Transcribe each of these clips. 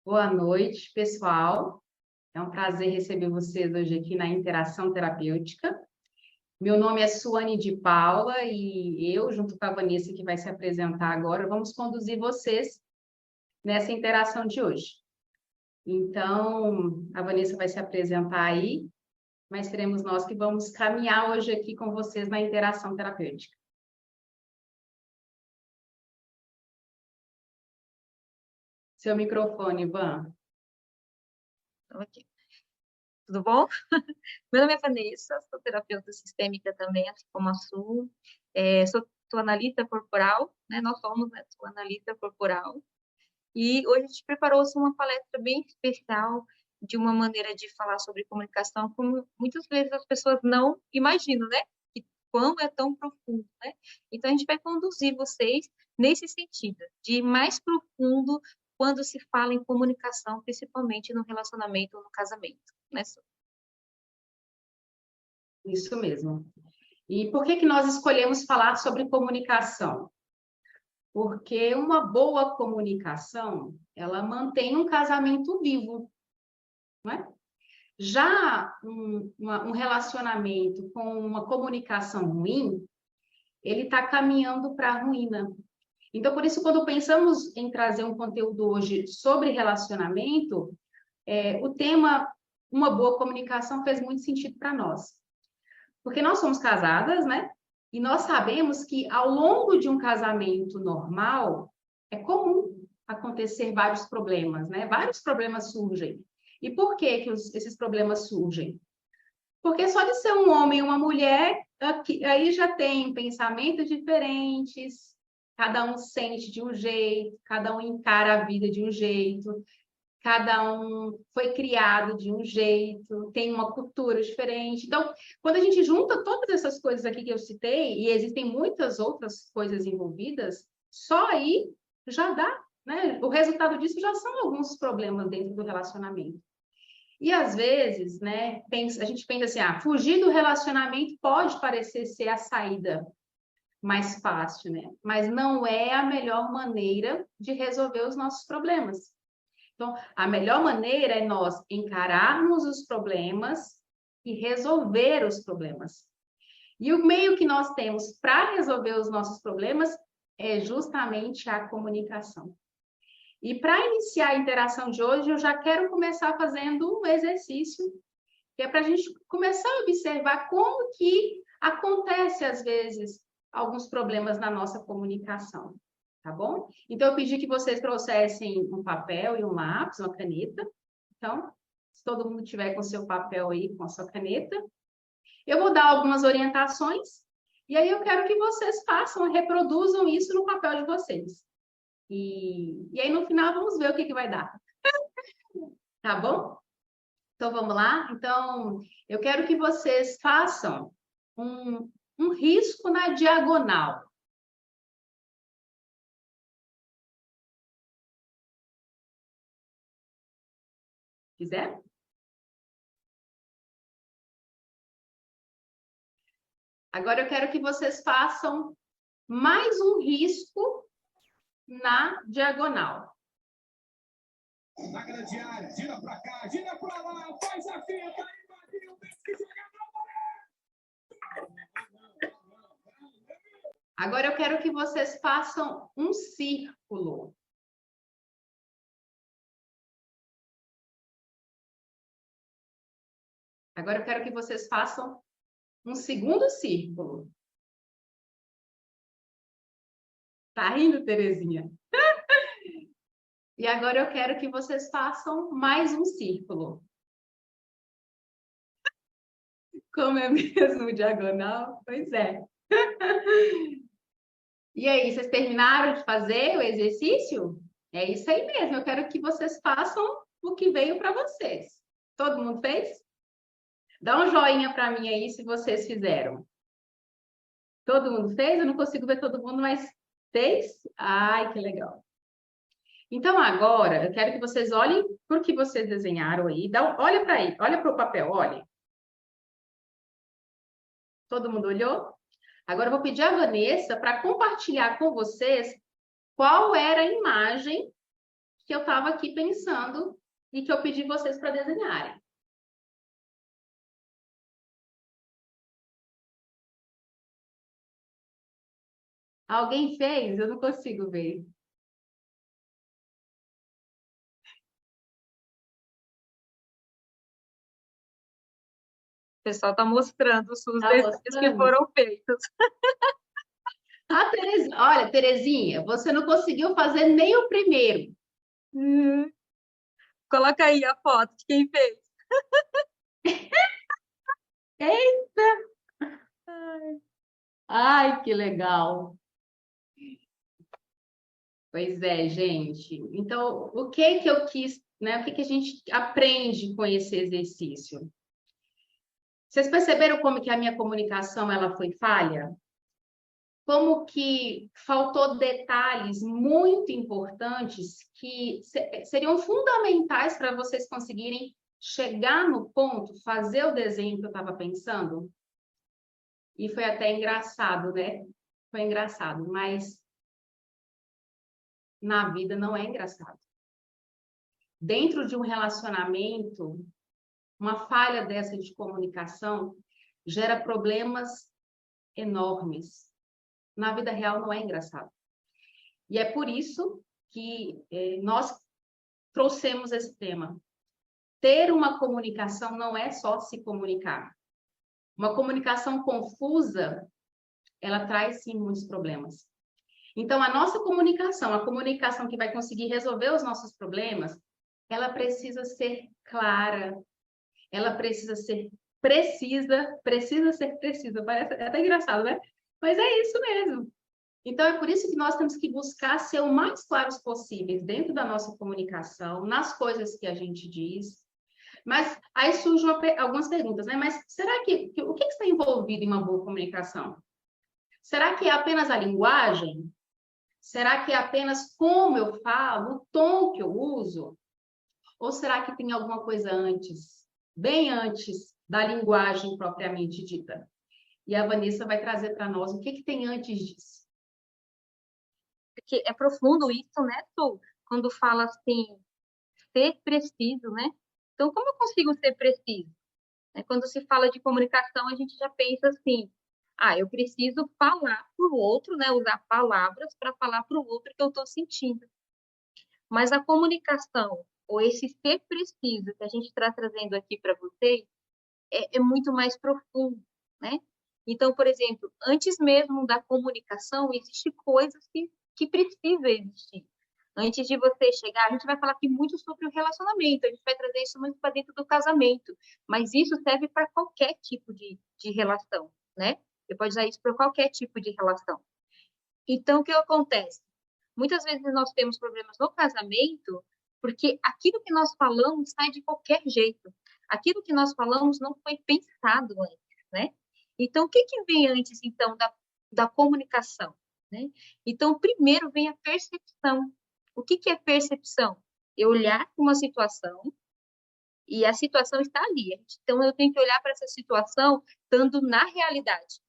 Boa noite, pessoal. É um prazer receber vocês hoje aqui na Interação Terapêutica. Meu nome é Suane de Paula e eu, junto com a Vanessa, que vai se apresentar agora, vamos conduzir vocês nessa interação de hoje. Então, a Vanessa vai se apresentar aí, mas seremos nós que vamos caminhar hoje aqui com vocês na interação terapêutica. Seu microfone, Van. Ok. Tudo bom? Meu nome é Vanessa, sou terapeuta sistêmica também, assim como a Su. Sou analista corporal, né? Nós somos, né? Sou analista corporal. E hoje a gente preparou uma palestra bem especial de uma maneira de falar sobre comunicação, como muitas vezes as pessoas não imaginam, né? Que quão é tão profundo, né? Então a gente vai conduzir vocês nesse sentido, de ir mais profundo quando se fala em comunicação, principalmente no relacionamento ou no casamento, né, Su? Isso mesmo. E por que nós escolhemos falar sobre comunicação? Porque uma boa comunicação, ela mantém um casamento vivo, não é? Já um relacionamento com uma comunicação ruim, ele está caminhando para a ruína. Então, por isso, quando pensamos em trazer um conteúdo hoje sobre relacionamento, o tema uma boa comunicação fez muito sentido para nós. Porque nós somos casadas, né? E nós sabemos que ao longo de um casamento normal, é comum acontecer vários problemas, né? Vários problemas surgem. E por que esses problemas surgem? Porque só de ser um homem e uma mulher, aí já tem pensamentos diferentes, cada um sente de um jeito, cada um encara a vida de um jeito, cada um foi criado de um jeito, tem uma cultura diferente. Então, quando a gente junta todas essas coisas aqui que eu citei, e existem muitas outras coisas envolvidas, só aí já dá, né? O resultado disso já são alguns problemas dentro do relacionamento. E às vezes, né, a gente pensa assim, fugir do relacionamento pode parecer ser a saída mais fácil, né? Mas não é a melhor maneira de resolver os nossos problemas. Então, a melhor maneira é nós encararmos os problemas e resolver os problemas. E o meio que nós temos para resolver os nossos problemas é justamente a comunicação. E para iniciar a interação de hoje, eu já quero começar fazendo um exercício, que é para a gente começar a observar como que acontece, às vezes, alguns problemas na nossa comunicação. Tá bom? Então, eu pedi que vocês trouxessem um papel e um lápis, uma caneta. Então, se todo mundo tiver com seu papel aí, com a sua caneta, eu vou dar algumas orientações, e aí eu quero que vocês façam, reproduzam isso no papel de vocês. E aí, no final, vamos ver o que vai dar. Tá bom? Então, vamos lá? Então, eu quero que vocês façam um risco na diagonal. Quiser? Agora eu quero que vocês façam mais um risco na diagonal. Na grande área, gira pra cá, gira pra lá, faz a fita, invadiu, Agora eu quero que vocês façam um círculo. Agora eu quero que vocês façam um segundo círculo. Tá rindo, Terezinha? E agora eu quero que vocês façam mais um círculo. Como é mesmo diagonal? Pois é. E aí, vocês terminaram de fazer o exercício? É isso aí mesmo. Eu quero que vocês façam o que veio para vocês. Todo mundo fez? Dá um joinha para mim aí se vocês fizeram. Todo mundo fez? Eu não consigo ver todo mundo, mas fez? Ai, que legal. Então, agora, eu quero que vocês olhem para o que vocês desenharam aí. Olha para aí, olha para o papel, olhem. Todo mundo olhou? Agora eu vou pedir a Vanessa para compartilhar com vocês qual era a imagem que eu estava aqui pensando e que eu pedi vocês para desenharem. Alguém fez? Eu não consigo ver. O pessoal está mostrando os Tá desenhos que mostrando? foram feitos. Ah, Terezinha, olha, Terezinha, você não conseguiu fazer nem o primeiro. Coloca aí a foto de quem fez. Eita! Ai, que legal. Pois é, gente. Então, o que que eu quis, né? O que que a gente aprende com esse exercício? Vocês perceberam como que a minha comunicação ela foi falha? Como que faltou detalhes muito importantes que seriam fundamentais para vocês conseguirem chegar no ponto, fazer o desenho que eu estava pensando? E foi até engraçado, né? Foi engraçado, mas na vida não é engraçado. Dentro de um relacionamento, uma falha dessa de comunicação gera problemas enormes. Na vida real não é engraçado. E é por isso que nós trouxemos esse tema. Ter uma comunicação não é só se comunicar. Uma comunicação confusa, ela traz sim muitos problemas. Então, a nossa comunicação, a comunicação que vai conseguir resolver os nossos problemas, ela precisa ser clara, ela precisa ser precisa ser precisa. Parece até engraçado, né? Mas é isso mesmo. Então, é por isso que nós temos que buscar ser o mais claros possíveis dentro da nossa comunicação, nas coisas que a gente diz. Mas aí surgem algumas perguntas, né? Mas será que o que está envolvido em uma boa comunicação? Será que é apenas a linguagem? Será que é apenas como eu falo, o tom que eu uso? Ou será que tem alguma coisa antes, bem antes da linguagem propriamente dita? E a Vanessa vai trazer para nós o que que tem antes disso. Porque é profundo isso, né, Tu? Quando fala assim, ser preciso, né? Então, como eu consigo ser preciso? Quando se fala de comunicação, a gente já pensa assim, eu preciso falar para o outro, né? Usar palavras para falar para o outro que eu estou sentindo. Mas a comunicação, ou esse ser preciso que a gente está trazendo aqui para vocês, é muito mais profundo, né? Então, por exemplo, antes mesmo da comunicação, existem coisas que precisam existir. Antes de você chegar, a gente vai falar aqui muito sobre o relacionamento, a gente vai trazer isso muito para dentro do casamento, mas isso serve para qualquer tipo de relação, né? Você pode usar isso para qualquer tipo de relação. Então, o que acontece? Muitas vezes nós temos problemas no casamento porque aquilo que nós falamos sai de qualquer jeito. Aquilo que nós falamos não foi pensado antes, né? Então, o que vem antes, então, da comunicação, né? Então, primeiro vem a percepção. O que é percepção? Eu olhar para uma situação e a situação está ali. Então, eu tenho que olhar para essa situação estando na realidade.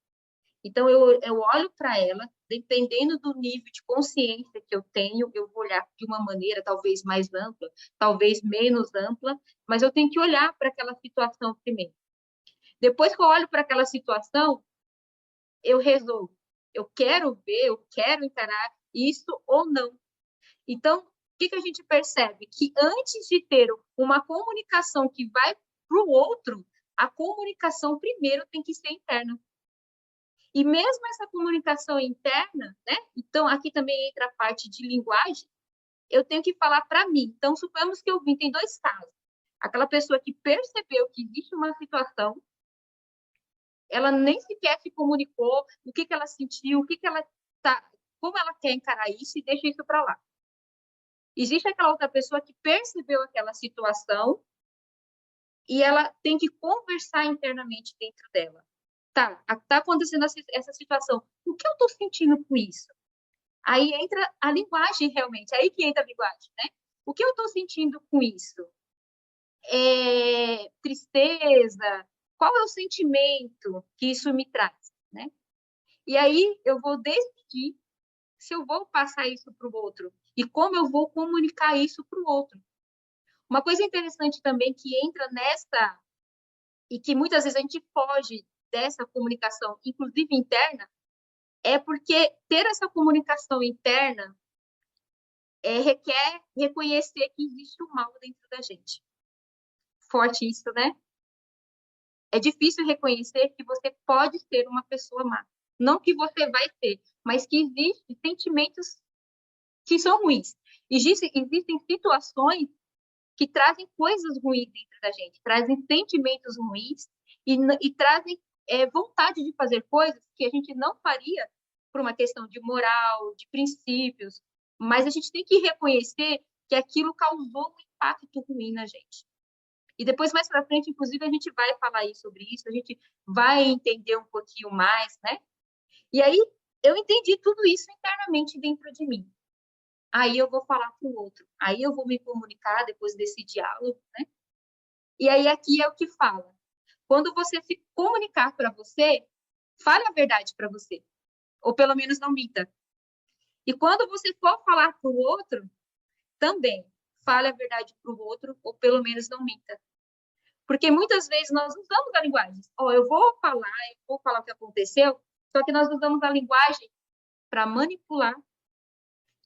Então, eu olho para ela, dependendo do nível de consciência que eu tenho, eu vou olhar de uma maneira talvez mais ampla, talvez menos ampla, mas eu tenho que olhar para aquela situação primeiro. Depois que eu olho para aquela situação, eu resolvo. Eu quero ver, eu quero encarar isso ou não. Então, o que a gente percebe? Que antes de ter uma comunicação que vai para o outro, a comunicação primeiro tem que ser interna. E mesmo essa comunicação interna, né? Então, aqui também entra a parte de linguagem, eu tenho que falar para mim. Então, suponhamos que eu vim, tem dois casos. Aquela pessoa que percebeu que existe uma situação, ela nem sequer se comunicou, o que ela sentiu, o que ela tá, como ela quer encarar isso e deixa isso para lá. Existe aquela outra pessoa que percebeu aquela situação e ela tem que conversar internamente dentro dela. Tá acontecendo essa situação. O que eu estou sentindo com isso? Aí entra a linguagem, realmente. Aí que entra a linguagem, né? O que eu estou sentindo com isso? Tristeza? Qual é o sentimento que isso me traz, né? E aí eu vou decidir se eu vou passar isso para o outro e como eu vou comunicar isso para o outro. Uma coisa interessante também que entra nesta, e que muitas vezes a gente foge dessa comunicação, inclusive interna, é porque ter essa comunicação interna requer reconhecer que existe o mal dentro da gente. Forte isso, né? É difícil reconhecer que você pode ser uma pessoa má. Não que você vai ser, mas que existem sentimentos que são ruins. Existem situações que trazem coisas ruins dentro da gente, trazem sentimentos ruins e trazem vontade de fazer coisas que a gente não faria por uma questão de moral, de princípios, mas a gente tem que reconhecer que aquilo causou um impacto ruim na gente. E depois, mais para frente, inclusive, a gente vai falar aí sobre isso, a gente vai entender um pouquinho mais, né? E aí, eu entendi tudo isso internamente dentro de mim. Aí eu vou falar para o outro. Aí eu vou me comunicar depois desse diálogo, né? E aí aqui é o que fala. Quando você se comunicar para você, fale a verdade para você. Ou pelo menos não minta. E quando você for falar para o outro, também fale a verdade para o outro, ou pelo menos não minta. Porque muitas vezes nós usamos a linguagem. Eu vou falar o que aconteceu, só que nós usamos a linguagem para manipular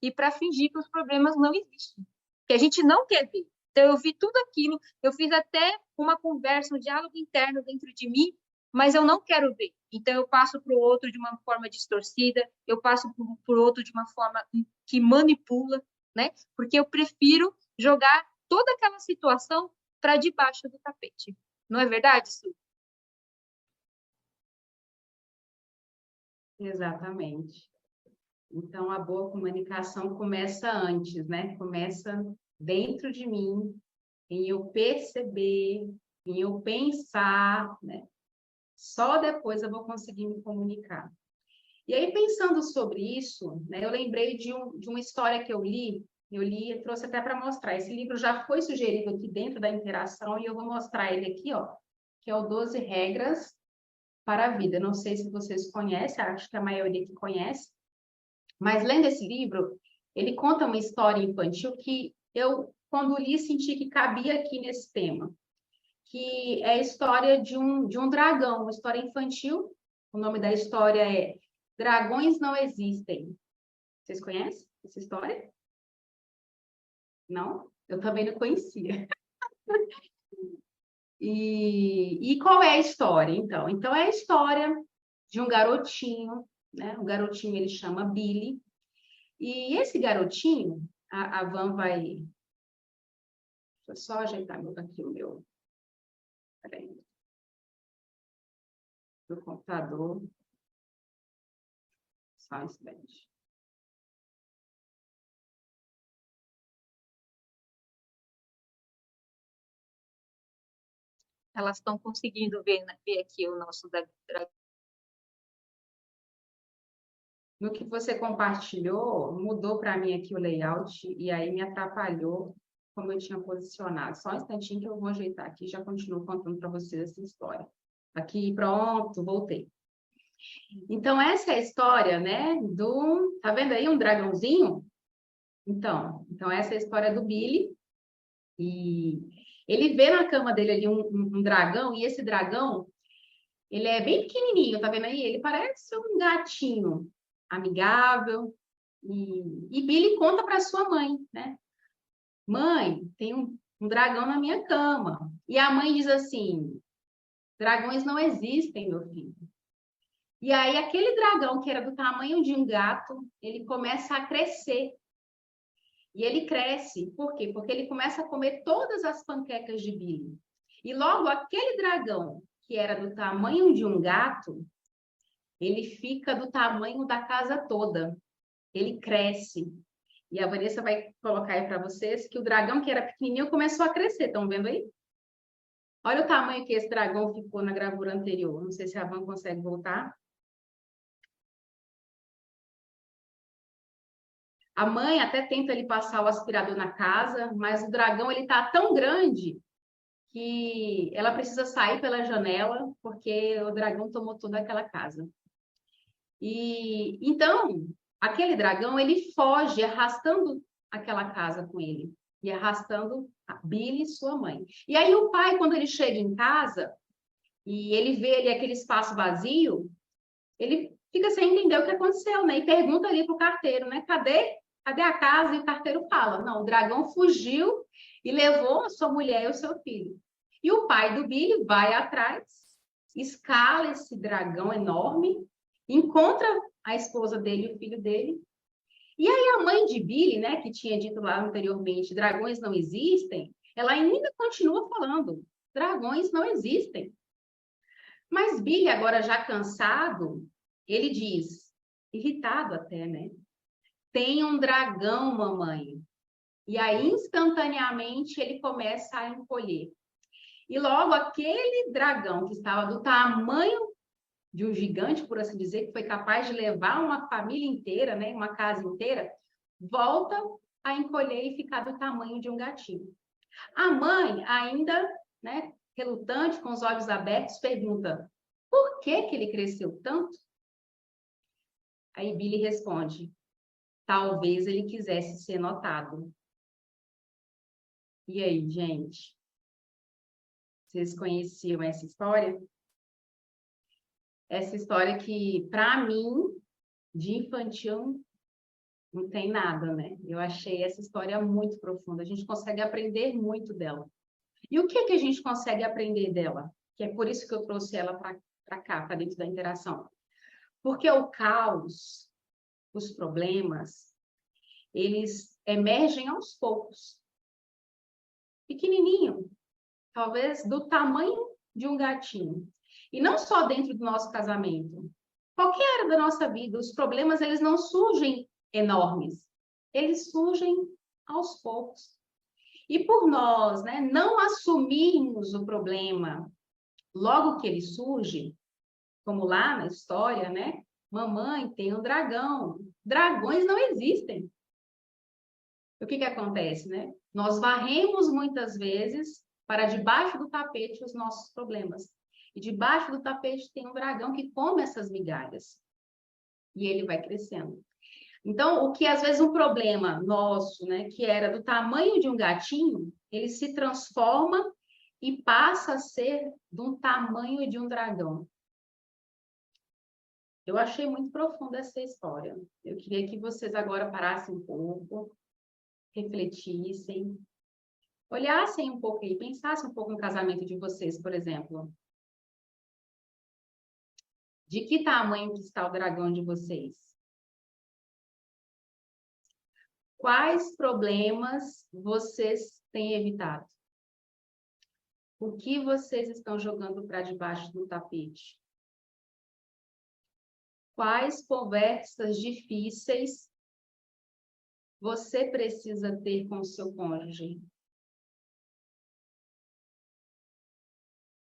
e para fingir que os problemas não existem, que a gente não quer ver. Então, eu vi tudo aquilo, eu fiz até uma conversa, um diálogo interno dentro de mim, mas eu não quero ver. Então, eu passo para o outro de uma forma distorcida, eu passo para o outro de uma forma que manipula, né? Porque eu prefiro jogar toda aquela situação para debaixo do tapete. Não é verdade, Su? Exatamente. Então, a boa comunicação começa antes, né? Começa dentro de mim, em eu perceber, em eu pensar, né? Só depois eu vou conseguir me comunicar. E aí, pensando sobre isso, né, eu lembrei de uma história que eu li e trouxe até para mostrar. Esse livro já foi sugerido aqui dentro da interação e eu vou mostrar ele aqui, ó, que é o 12 Regras para a Vida. Não sei se vocês conhecem, acho que a maioria que conhece, mas lendo esse livro, ele conta uma história infantil que eu, quando li, senti que cabia aqui nesse tema, que é a história de um dragão, uma história infantil. O nome da história é Dragões Não Existem. Vocês conhecem essa história? Não? Eu também não conhecia. E qual é a história, então? Então, é a história de um garotinho, né? O garotinho, ele chama Billy. E esse garotinho, a Van vai... Deixa eu só ajeitar aqui o meu... Peraí. Do computador. Só um instante. Elas estão conseguindo ver, né? Ver aqui o nosso No que você compartilhou, mudou para mim aqui o layout e aí me atrapalhou como eu tinha posicionado. Só um instantinho que eu vou ajeitar aqui e já continuo contando para vocês essa história. Aqui, pronto, voltei. Então, essa é a história, né, Tá vendo aí um dragãozinho? Então essa é a história do Billy. E ele vê na cama dele ali um dragão, e esse dragão, ele é bem pequenininho, tá vendo aí? Ele parece um gatinho amigável. E Billy conta para sua mãe, né? Mãe, tem um dragão na minha cama. E a mãe diz assim: dragões não existem, meu filho. E aí, aquele dragão que era do tamanho de um gato, ele começa a crescer. E ele cresce, por quê? Porque ele começa a comer todas as panquecas de Billy. E logo, aquele dragão, que era do tamanho de um gato, ele fica do tamanho da casa toda. Ele cresce. E a Vanessa vai colocar aí para vocês que o dragão que era pequenininho começou a crescer. Estão vendo aí? Olha o tamanho que esse dragão ficou na gravura anterior. Não sei se a Van consegue voltar. A mãe até tenta ele passar o aspirador na casa, mas o dragão ele tá tão grande que ela precisa sair pela janela porque o dragão tomou toda aquela casa. E então, aquele dragão ele foge arrastando aquela casa com ele e arrastando a Billy, sua mãe. E aí o pai, quando ele chega em casa e ele vê ali aquele espaço vazio, ele fica sem entender o que aconteceu, né? E pergunta ali pro carteiro, né? Cadê a casa? E o carteiro fala: não, o dragão fugiu e levou a sua mulher e o seu filho. E o pai do Billy vai atrás, escala esse dragão enorme, encontra a esposa dele e o filho dele. E aí a mãe de Billy, né, que tinha dito lá anteriormente, dragões não existem, ela ainda continua falando, dragões não existem. Mas Billy, agora já cansado, ele diz, irritado até, né? Tem um dragão, mamãe. E aí, instantaneamente, ele começa a encolher. E logo aquele dragão que estava do tamanho de um gigante, por assim dizer, que foi capaz de levar uma família inteira, né, uma casa inteira, volta a encolher e ficar do tamanho de um gatinho. A mãe, ainda, né, relutante, com os olhos abertos, pergunta: por que que ele cresceu tanto? Aí Billy responde: talvez ele quisesse ser notado. E aí, gente? Vocês conheciam essa história? Essa história que, para mim, de infantil, não tem nada, né? Eu achei essa história muito profunda. A gente consegue aprender muito dela. E o que que a gente consegue aprender dela? Que é por isso que eu trouxe ela para cá, para dentro da interação. Porque o caos, os problemas, eles emergem aos poucos. Pequenininho, talvez do tamanho de um gatinho. E não só dentro do nosso casamento. Qualquer área da nossa vida, os problemas, eles não surgem enormes. Eles surgem aos poucos. E por nós, né, não assumirmos o problema logo que ele surge, como lá na história, né? Mamãe tem um dragão. Dragões não existem. O que que acontece, né? Nós varremos muitas vezes para debaixo do tapete os nossos problemas. E debaixo do tapete tem um dragão que come essas migalhas. E ele vai crescendo. Então, o que às vezes um problema nosso, né, que era do tamanho de um gatinho, ele se transforma e passa a ser do tamanho de um dragão. Eu achei muito profunda essa história. Eu queria que vocês agora parassem um pouco, refletissem, olhassem um pouco aí, pensassem um pouco no casamento de vocês, por exemplo. De que tamanho que está o dragão de vocês? Quais problemas vocês têm evitado? O que vocês estão jogando para debaixo do tapete? Quais conversas difíceis você precisa ter com o seu cônjuge?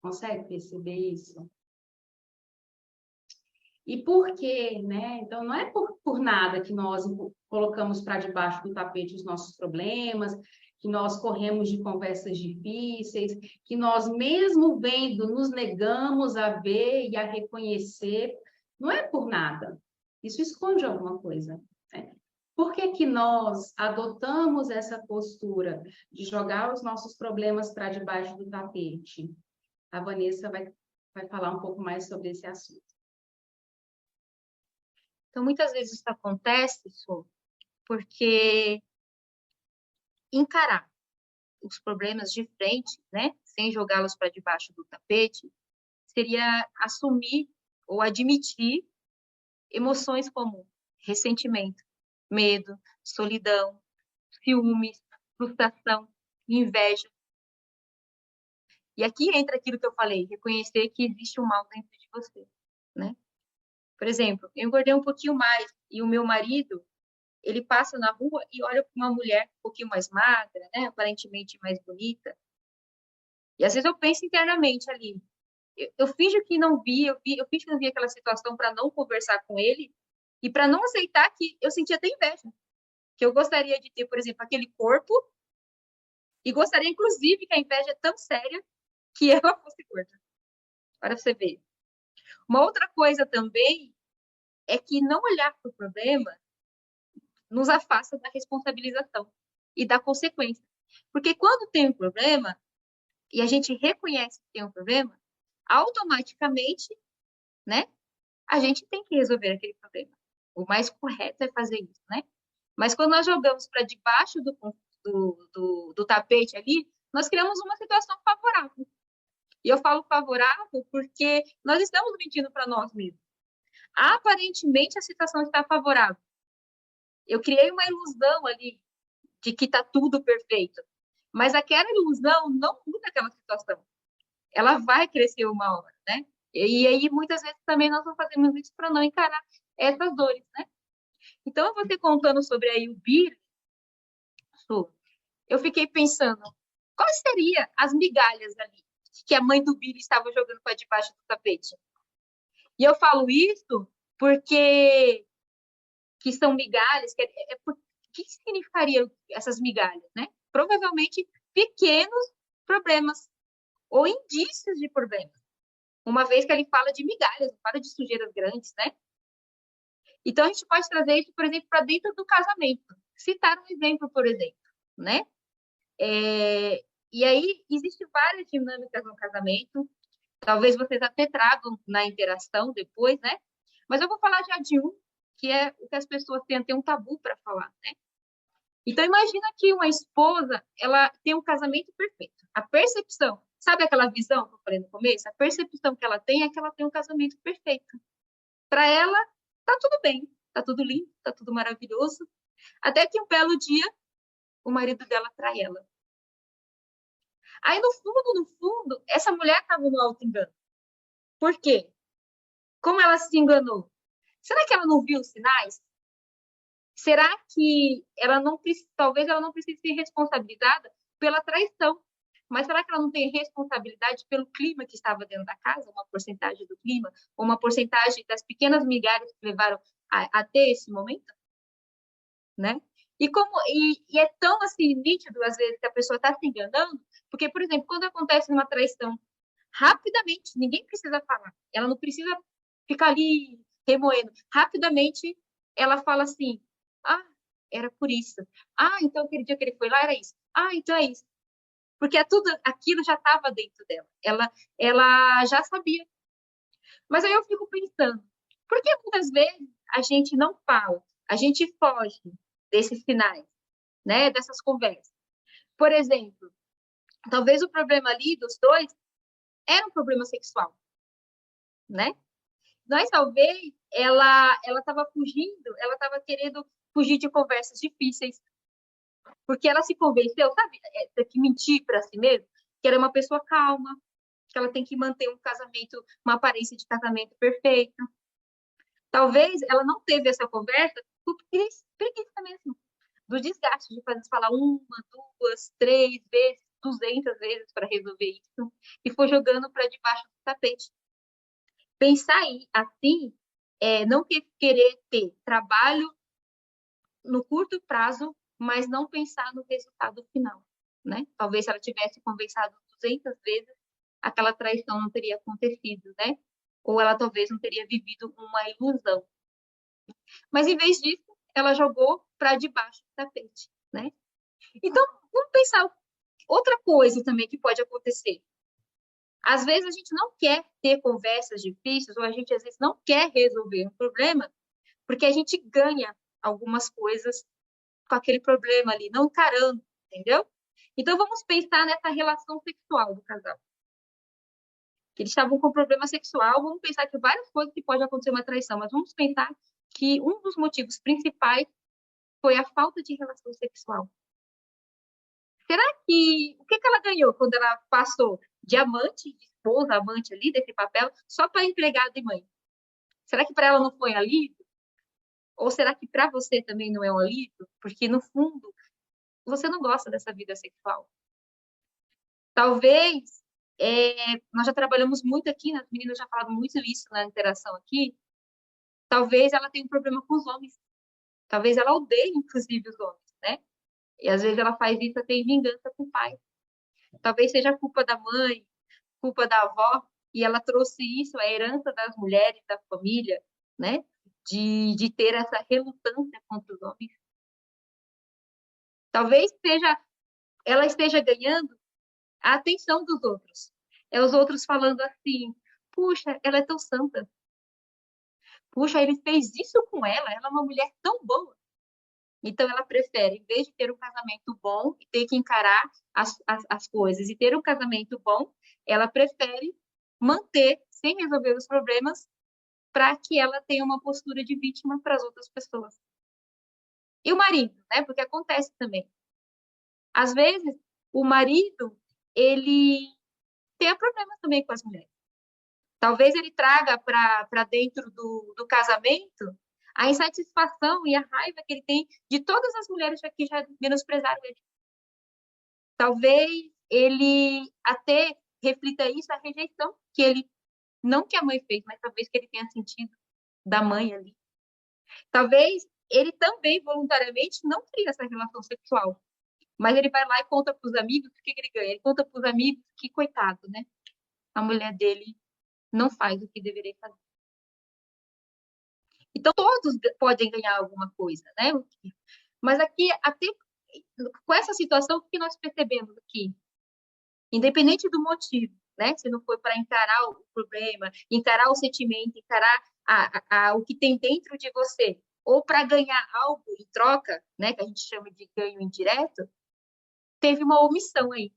Consegue perceber isso? E por quê, né? Então, não é por nada que nós colocamos para debaixo do tapete os nossos problemas, que nós corremos de conversas difíceis, que nós, mesmo vendo, nos negamos a ver e a reconhecer. Não é por nada. Isso esconde alguma coisa, né? Por que que nós adotamos essa postura de jogar os nossos problemas para debaixo do tapete? A Vanessa vai falar um pouco mais sobre esse assunto. Então, muitas vezes isso acontece, Su, porque encarar os problemas de frente, né, sem jogá-los para debaixo do tapete, seria assumir ou admitir emoções como ressentimento, medo, solidão, ciúmes, frustração, inveja. E aqui entra aquilo que eu falei, reconhecer que existe um mal dentro de você, né? Por exemplo, eu engordei um pouquinho mais e o meu marido, ele passa na rua e olha para uma mulher um pouquinho mais magra, né, aparentemente mais bonita. E às vezes eu penso internamente ali, eu finjo que não vi, eu finjo que não vi aquela situação para não conversar com ele e para não aceitar que eu sentia até inveja, que eu gostaria de ter, por exemplo, aquele corpo e gostaria, inclusive, que a inveja é tão séria que ela fosse gorda. Para você ver. Uma outra coisa também é que não olhar para o problema nos afasta da responsabilização. e da consequência. Porque quando tem um problema, e a gente reconhece que tem um problema, automaticamente, né, a gente tem que resolver aquele problema. O mais correto é fazer isso, né? Mas quando nós jogamos para debaixo do tapete ali, nós criamos uma situação favorável. E eu falo favorável porque nós estamos mentindo para nós mesmos. Aparentemente, a situação está favorável. Eu criei uma ilusão ali de que está tudo perfeito. Mas aquela ilusão não muda aquela situação. Ela vai crescer uma hora, né? E aí, muitas vezes, também nós não fazemos isso para não encarar essas dores, né? Então, você contando sobre aí o Billy, eu fiquei pensando, quais seriam as migalhas ali que a mãe do Billy estava jogando para debaixo do tapete? E eu falo isso porque que são migalhas, que significariam essas migalhas, né? Provavelmente pequenos problemas ou indícios de problemas. Uma vez que ele fala de migalhas, não fala de sujeiras grandes, né? Então, a gente pode trazer isso, por exemplo, para dentro do casamento. Citar um exemplo, por exemplo, né? E aí, existem várias dinâmicas no casamento. Talvez vocês até tragam na interação depois, né? Mas eu vou falar já de um, que é o que as pessoas têm até um tabu para falar, né? Então, imagina que uma esposa, ela tem um casamento perfeito. A percepção, sabe aquela visão que eu falei no começo? A percepção que ela tem é que ela tem um casamento perfeito. Para ela, tá tudo bem, tá tudo lindo, tá tudo maravilhoso. Até que um belo dia, o marido dela trai ela. Aí, no fundo, essa mulher estava no auto-engano. Por quê? Como ela se enganou? Será que ela não viu os sinais? Será que talvez ela não precise ser responsabilizada pela traição? Mas será que ela não tem responsabilidade pelo clima que estava dentro da casa, uma porcentagem do clima, ou uma porcentagem das pequenas migalhas que levaram até esse momento? Né? E é tão assim nítido às vezes que a pessoa está se enganando, porque, por exemplo, quando acontece uma traição, rapidamente, ninguém precisa falar, ela não precisa ficar ali remoendo, rapidamente ela fala assim, ah, era por isso, ah, então aquele dia que ele foi lá era isso, ah, então é isso, porque tudo aquilo já estava dentro dela, ela já sabia. Mas aí eu fico pensando, por que muitas vezes a gente não fala, a gente foge desses sinais, né, dessas conversas? Por exemplo, talvez o problema ali dos dois era um problema sexual, né? Mas talvez ela estava fugindo, ela estava querendo fugir de conversas difíceis, porque ela se convenceu, sabe, tem que mentir para si mesma, que ela é uma pessoa calma, que ela tem que manter um casamento, uma aparência de casamento perfeita. Talvez ela não teve essa conversa por preguiça mesmo, do desgaste de falar uma, duas, 3 vezes, 200 vezes para resolver isso, e foi jogando para debaixo do tapete. Pensar assim não querer ter trabalho no curto prazo, mas não pensar no resultado final, né? Talvez se ela tivesse conversado 200 vezes, aquela traição não teria acontecido, né? Ou ela talvez não teria vivido uma ilusão. Mas em vez disso, ela jogou para debaixo do tapete, né? Então, vamos pensar outra coisa também que pode acontecer. Às vezes a gente não quer ter conversas difíceis, ou a gente às vezes não quer resolver um problema, porque a gente ganha algumas coisas com aquele problema ali, não encarando, entendeu? Então vamos pensar nessa relação sexual do casal. Que eles estavam com problema sexual, vamos pensar que várias coisas que pode acontecer uma traição, mas vamos pensar que um dos motivos principais foi a falta de relação sexual. Será que o que ela ganhou quando ela passou de amante, de esposa, amante ali, desse papel, só para empregada e mãe? Será que para ela não foi alívio? Ou será que para você também não é um alívio? Porque, no fundo, você não gosta dessa vida sexual. Talvez, nós já trabalhamos muito aqui, as meninas já falaram muito isso na interação aqui, talvez ela tenha um problema com os homens. Talvez ela odeie, inclusive, os homens, né? E às vezes ela faz isso até em vingança com o pai. Talvez seja culpa da mãe, culpa da avó, e ela trouxe isso, a herança das mulheres, da família, né? De ter essa relutância contra os homens. Talvez ela esteja ganhando a atenção dos outros. É os outros falando assim, puxa, ela é tão santa. Puxa, ele fez isso com ela é uma mulher tão boa. Então, ela prefere, em vez de ter um casamento bom e ter que encarar as coisas e ter um casamento bom, ela prefere manter, sem resolver os problemas, para que ela tenha uma postura de vítima para as outras pessoas. E o marido, né? Porque acontece também. Às vezes, o marido, ele tem problemas também com as mulheres. Talvez ele traga para dentro do casamento a insatisfação e a raiva que ele tem de todas as mulheres que já menosprezaram ele. Talvez ele até reflita isso, a rejeição que ele, não que a mãe fez, mas talvez que ele tenha sentido da mãe ali. Talvez ele também, voluntariamente, não cria essa relação sexual. Mas ele vai lá e conta para os amigos o que ele ganha. Ele conta para os amigos que, coitado, né? A mulher dele não faz o que deveria fazer. Então, todos podem ganhar alguma coisa, né? Mas aqui, até com essa situação, o que nós percebemos aqui? Independente do motivo, né? Se não foi para encarar o problema, encarar o sentimento, encarar o que tem dentro de você, ou para ganhar algo em troca, né? Que a gente chama de ganho indireto, teve uma omissão aí.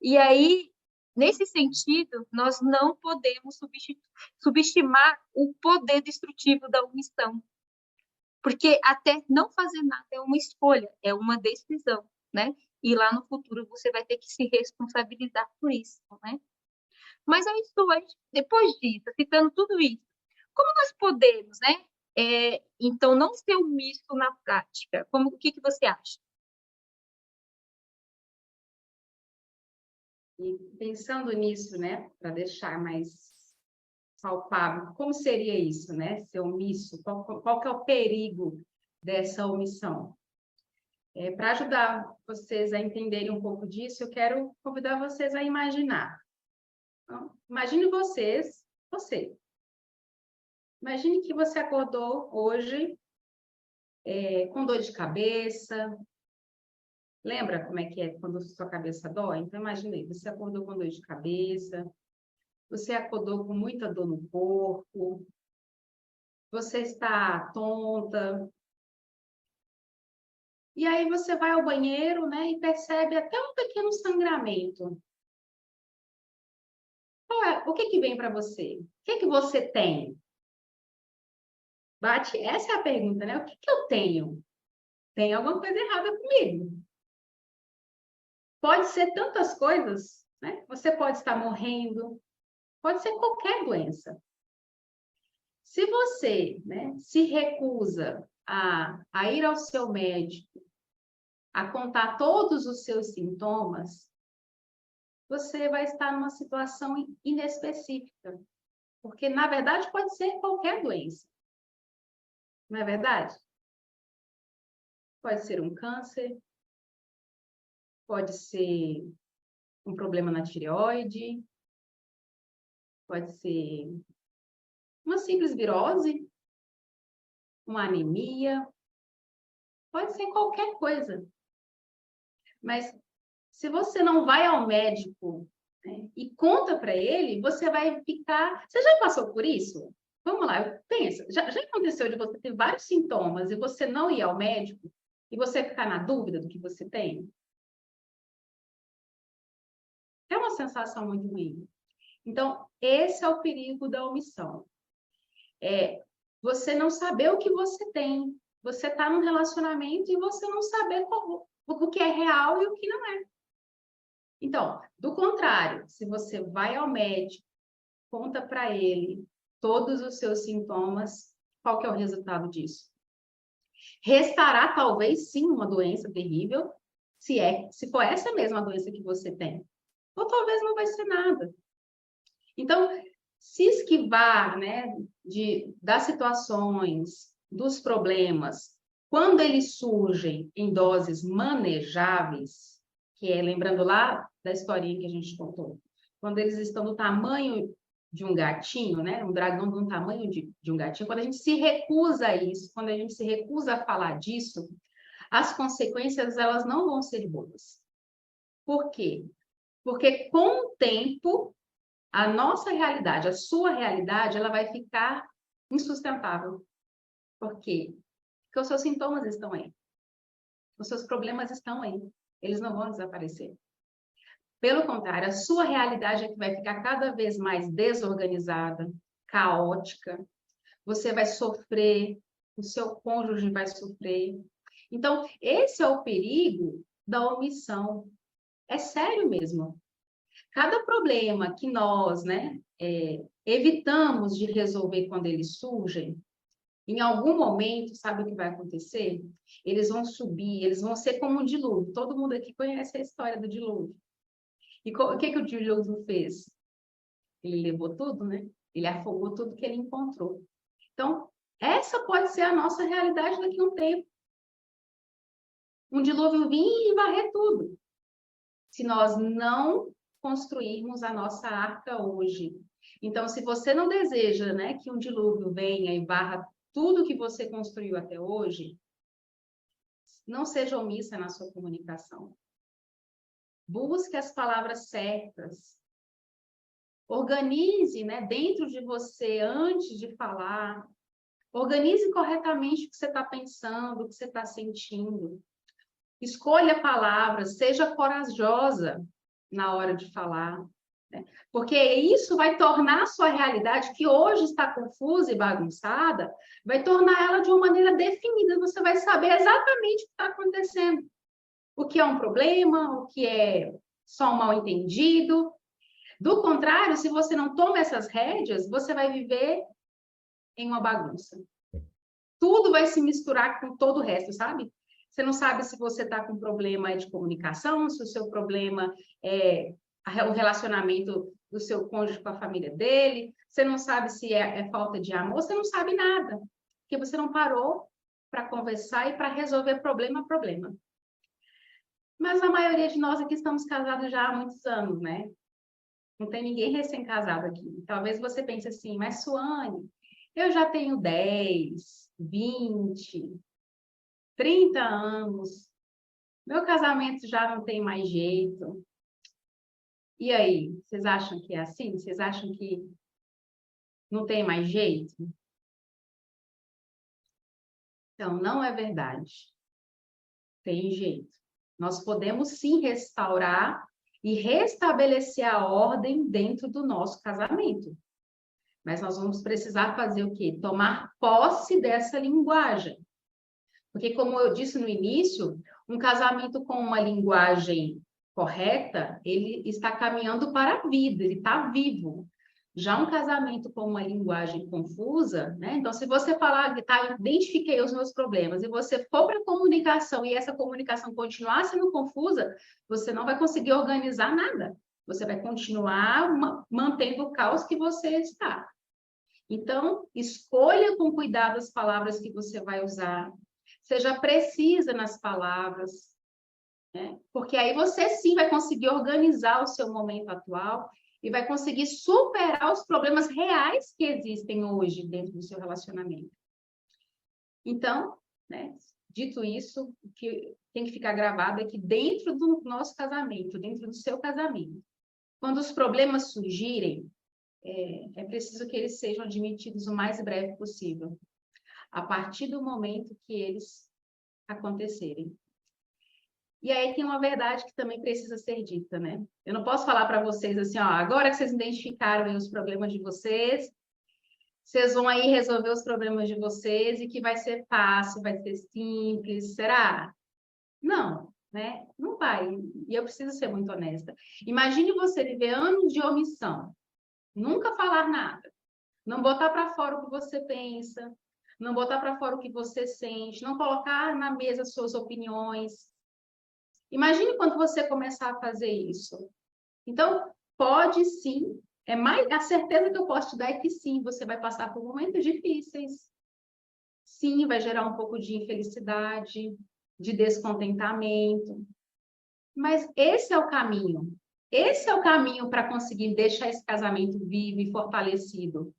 E aí, nesse sentido, nós não podemos subestimar o poder destrutivo da omissão. Porque até não fazer nada é uma escolha, é uma decisão, né? E lá no futuro você vai ter que se responsabilizar por isso, né? Mas é isso, depois disso, citando tudo isso, como nós podemos, né? Então, não ser omisso na prática? O que você acha? E pensando nisso, né, para deixar mais palpável, como seria isso, né, ser omisso? Qual que é o perigo dessa omissão? Para ajudar vocês a entenderem um pouco disso, eu quero convidar vocês a imaginar. Então, imagine você. Imagine que você acordou hoje com dor de cabeça. Lembra como é que é quando sua cabeça dói? Então, imagine, você acordou com dor de cabeça, você acordou com muita dor no corpo, você está tonta. E aí você vai ao banheiro, né, e percebe até um pequeno sangramento. O que vem para você? O que você tem? Essa é a pergunta, né? O que eu tenho? Tem alguma coisa errada comigo? Pode ser tantas coisas, né? Você pode estar morrendo, pode ser qualquer doença. Se você, né, se recusa a ir ao seu médico, a contar todos os seus sintomas, você vai estar numa situação inespecífica. Porque, na verdade, pode ser qualquer doença. Não é verdade? Pode ser um câncer, pode ser um problema na tireoide, pode ser uma simples virose, uma anemia, pode ser qualquer coisa. Mas se você não vai ao médico, né, e conta para ele, você vai ficar... Você já passou por isso? Vamos lá, pensa. Já aconteceu de você ter vários sintomas e você não ir ao médico e você ficar na dúvida do que você tem? É uma sensação muito ruim. Então, esse é o perigo da omissão. Você não saber o que você tem. Você está num relacionamento e você não saber o que é real e o que não é. Então, do contrário, se você vai ao médico, conta para ele todos os seus sintomas, qual que é o resultado disso? Restará talvez sim uma doença terrível, se for essa mesma doença que você tem. Ou talvez não vai ser nada. Então, se esquivar, né, das situações, dos problemas, quando eles surgem em doses manejáveis, que é, lembrando lá da historinha que a gente contou, quando eles estão do tamanho de um gatinho, né, um dragão do tamanho de um gatinho, quando a gente se recusa a isso, quando a gente se recusa a falar disso, as consequências elas não vão ser boas. Por quê? Porque com o tempo, a nossa realidade, a sua realidade, ela vai ficar insustentável. Por quê? Porque os seus sintomas estão aí. Os seus problemas estão aí. Eles não vão desaparecer. Pelo contrário, a sua realidade é que vai ficar cada vez mais desorganizada, caótica. Você vai sofrer, o seu cônjuge vai sofrer. Então, esse é o perigo da omissão. É sério mesmo. Cada problema que nós, evitamos de resolver quando eles surgem, em algum momento, sabe o que vai acontecer? Eles vão subir, eles vão ser como um dilúvio. Todo mundo aqui conhece a história do dilúvio. E o que o dilúvio fez? Ele levou tudo, né? Ele afogou tudo que ele encontrou. Então, essa pode ser a nossa realidade daqui a um tempo. Um dilúvio vir e varrer tudo. Se nós não construirmos a nossa arca hoje. Então, se você não deseja, que um dilúvio venha e varra tudo que você construiu até hoje, não seja omissa na sua comunicação. Busque as palavras certas. Organize, dentro de você antes de falar. Organize corretamente o que você está pensando, o que você está sentindo. Escolha palavras, seja corajosa na hora de falar. Porque isso vai tornar a sua realidade, que hoje está confusa e bagunçada, vai tornar ela de uma maneira definida. Você vai saber exatamente o que está acontecendo. O que é um problema, o que é só um mal-entendido. Do contrário, se você não toma essas rédeas, você vai viver em uma bagunça. Tudo vai se misturar com todo o resto, sabe? Você não sabe se você está com problema de comunicação, se o seu problema é o relacionamento do seu cônjuge com a família dele, você não sabe se é falta de amor, você não sabe nada, porque você não parou para conversar e para resolver problema a problema. Mas a maioria de nós aqui estamos casados já há muitos anos, né? Não tem ninguém recém-casado aqui. Talvez você pense assim, mas Suane, eu já tenho 10, 20, 30 anos, meu casamento já não tem mais jeito. E aí, vocês acham que é assim? Vocês acham que não tem mais jeito? Então, não é verdade. Tem jeito. Nós podemos sim restaurar e restabelecer a ordem dentro do nosso casamento. Mas nós vamos precisar fazer o quê? Tomar posse dessa linguagem. Porque, como eu disse no início, um casamento com uma linguagem correta, ele está caminhando para a vida, ele está vivo. Já um casamento com uma linguagem confusa, Então, se você falar, identifiquei os meus problemas, e você for para a comunicação e essa comunicação continuar sendo confusa, você não vai conseguir organizar nada. Você vai continuar mantendo o caos que você está. Então, escolha com cuidado as palavras que você vai usar. Seja precisa nas palavras, porque aí você sim vai conseguir organizar o seu momento atual e vai conseguir superar os problemas reais que existem hoje dentro do seu relacionamento. Então, dito isso, o que tem que ficar gravado é que dentro do nosso casamento, dentro do seu casamento, quando os problemas surgirem, é preciso que eles sejam admitidos o mais breve possível, a partir do momento que eles acontecerem. E aí tem uma verdade que também precisa ser dita, Eu não posso falar para vocês assim, agora que vocês identificaram os problemas de vocês, vocês vão aí resolver os problemas de vocês e que vai ser fácil, vai ser simples, será? Não, Não vai. E eu preciso ser muito honesta. Imagine você viver anos de omissão, nunca falar nada, não botar para fora o que você pensa, não botar para fora o que você sente, não colocar na mesa suas opiniões. Imagine quando você começar a fazer isso. Então, pode sim, a certeza que eu posso te dar é que sim, você vai passar por momentos difíceis. Sim, vai gerar um pouco de infelicidade, de descontentamento. Mas esse é o caminho. Esse é o caminho para conseguir deixar esse casamento vivo e fortalecido.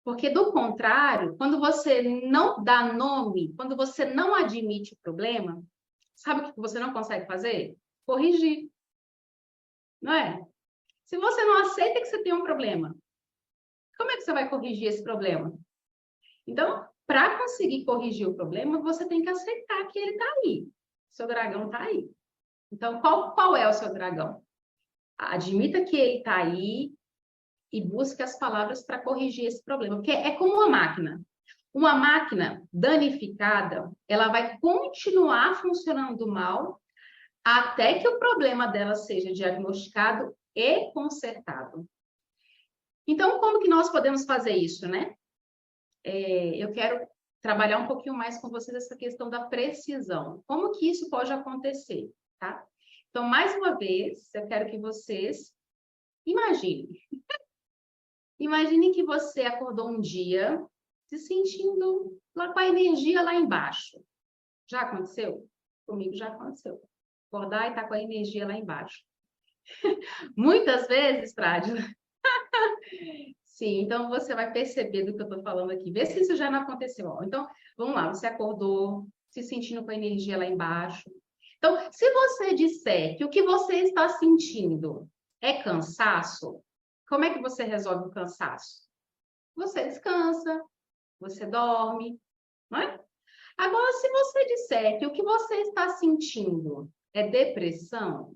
Porque, do contrário, quando você não dá nome, quando você não admite o problema, sabe o que você não consegue fazer? Corrigir. Não é? Se você não aceita que você tem um problema, como é que você vai corrigir esse problema? Então, para conseguir corrigir o problema, você tem que aceitar que ele está aí. Seu dragão está aí. Então, qual é o seu dragão? Admita que ele está aí e busque as palavras para corrigir esse problema. Porque é como uma máquina. Uma máquina danificada, ela vai continuar funcionando mal até que o problema dela seja diagnosticado e consertado. Então, como que nós podemos fazer isso, né? Eu quero trabalhar um pouquinho mais com vocês essa questão da precisão. Como que isso pode acontecer, tá? Então, mais uma vez, eu quero que vocês imaginem. Imaginem que você acordou um dia se sentindo lá com a energia lá embaixo. Já aconteceu? Comigo já aconteceu. Acordar e estar com a energia lá embaixo. Muitas vezes, Prádio. Sim, então você vai perceber do que eu estou falando aqui. Vê se isso já não aconteceu. Ó. Então, vamos lá, você acordou se sentindo com a energia lá embaixo. Então, se você disser que o que você está sentindo é cansaço, como é que você resolve o cansaço? Você descansa, você dorme, não é? Agora, se você disser que o que você está sentindo é depressão,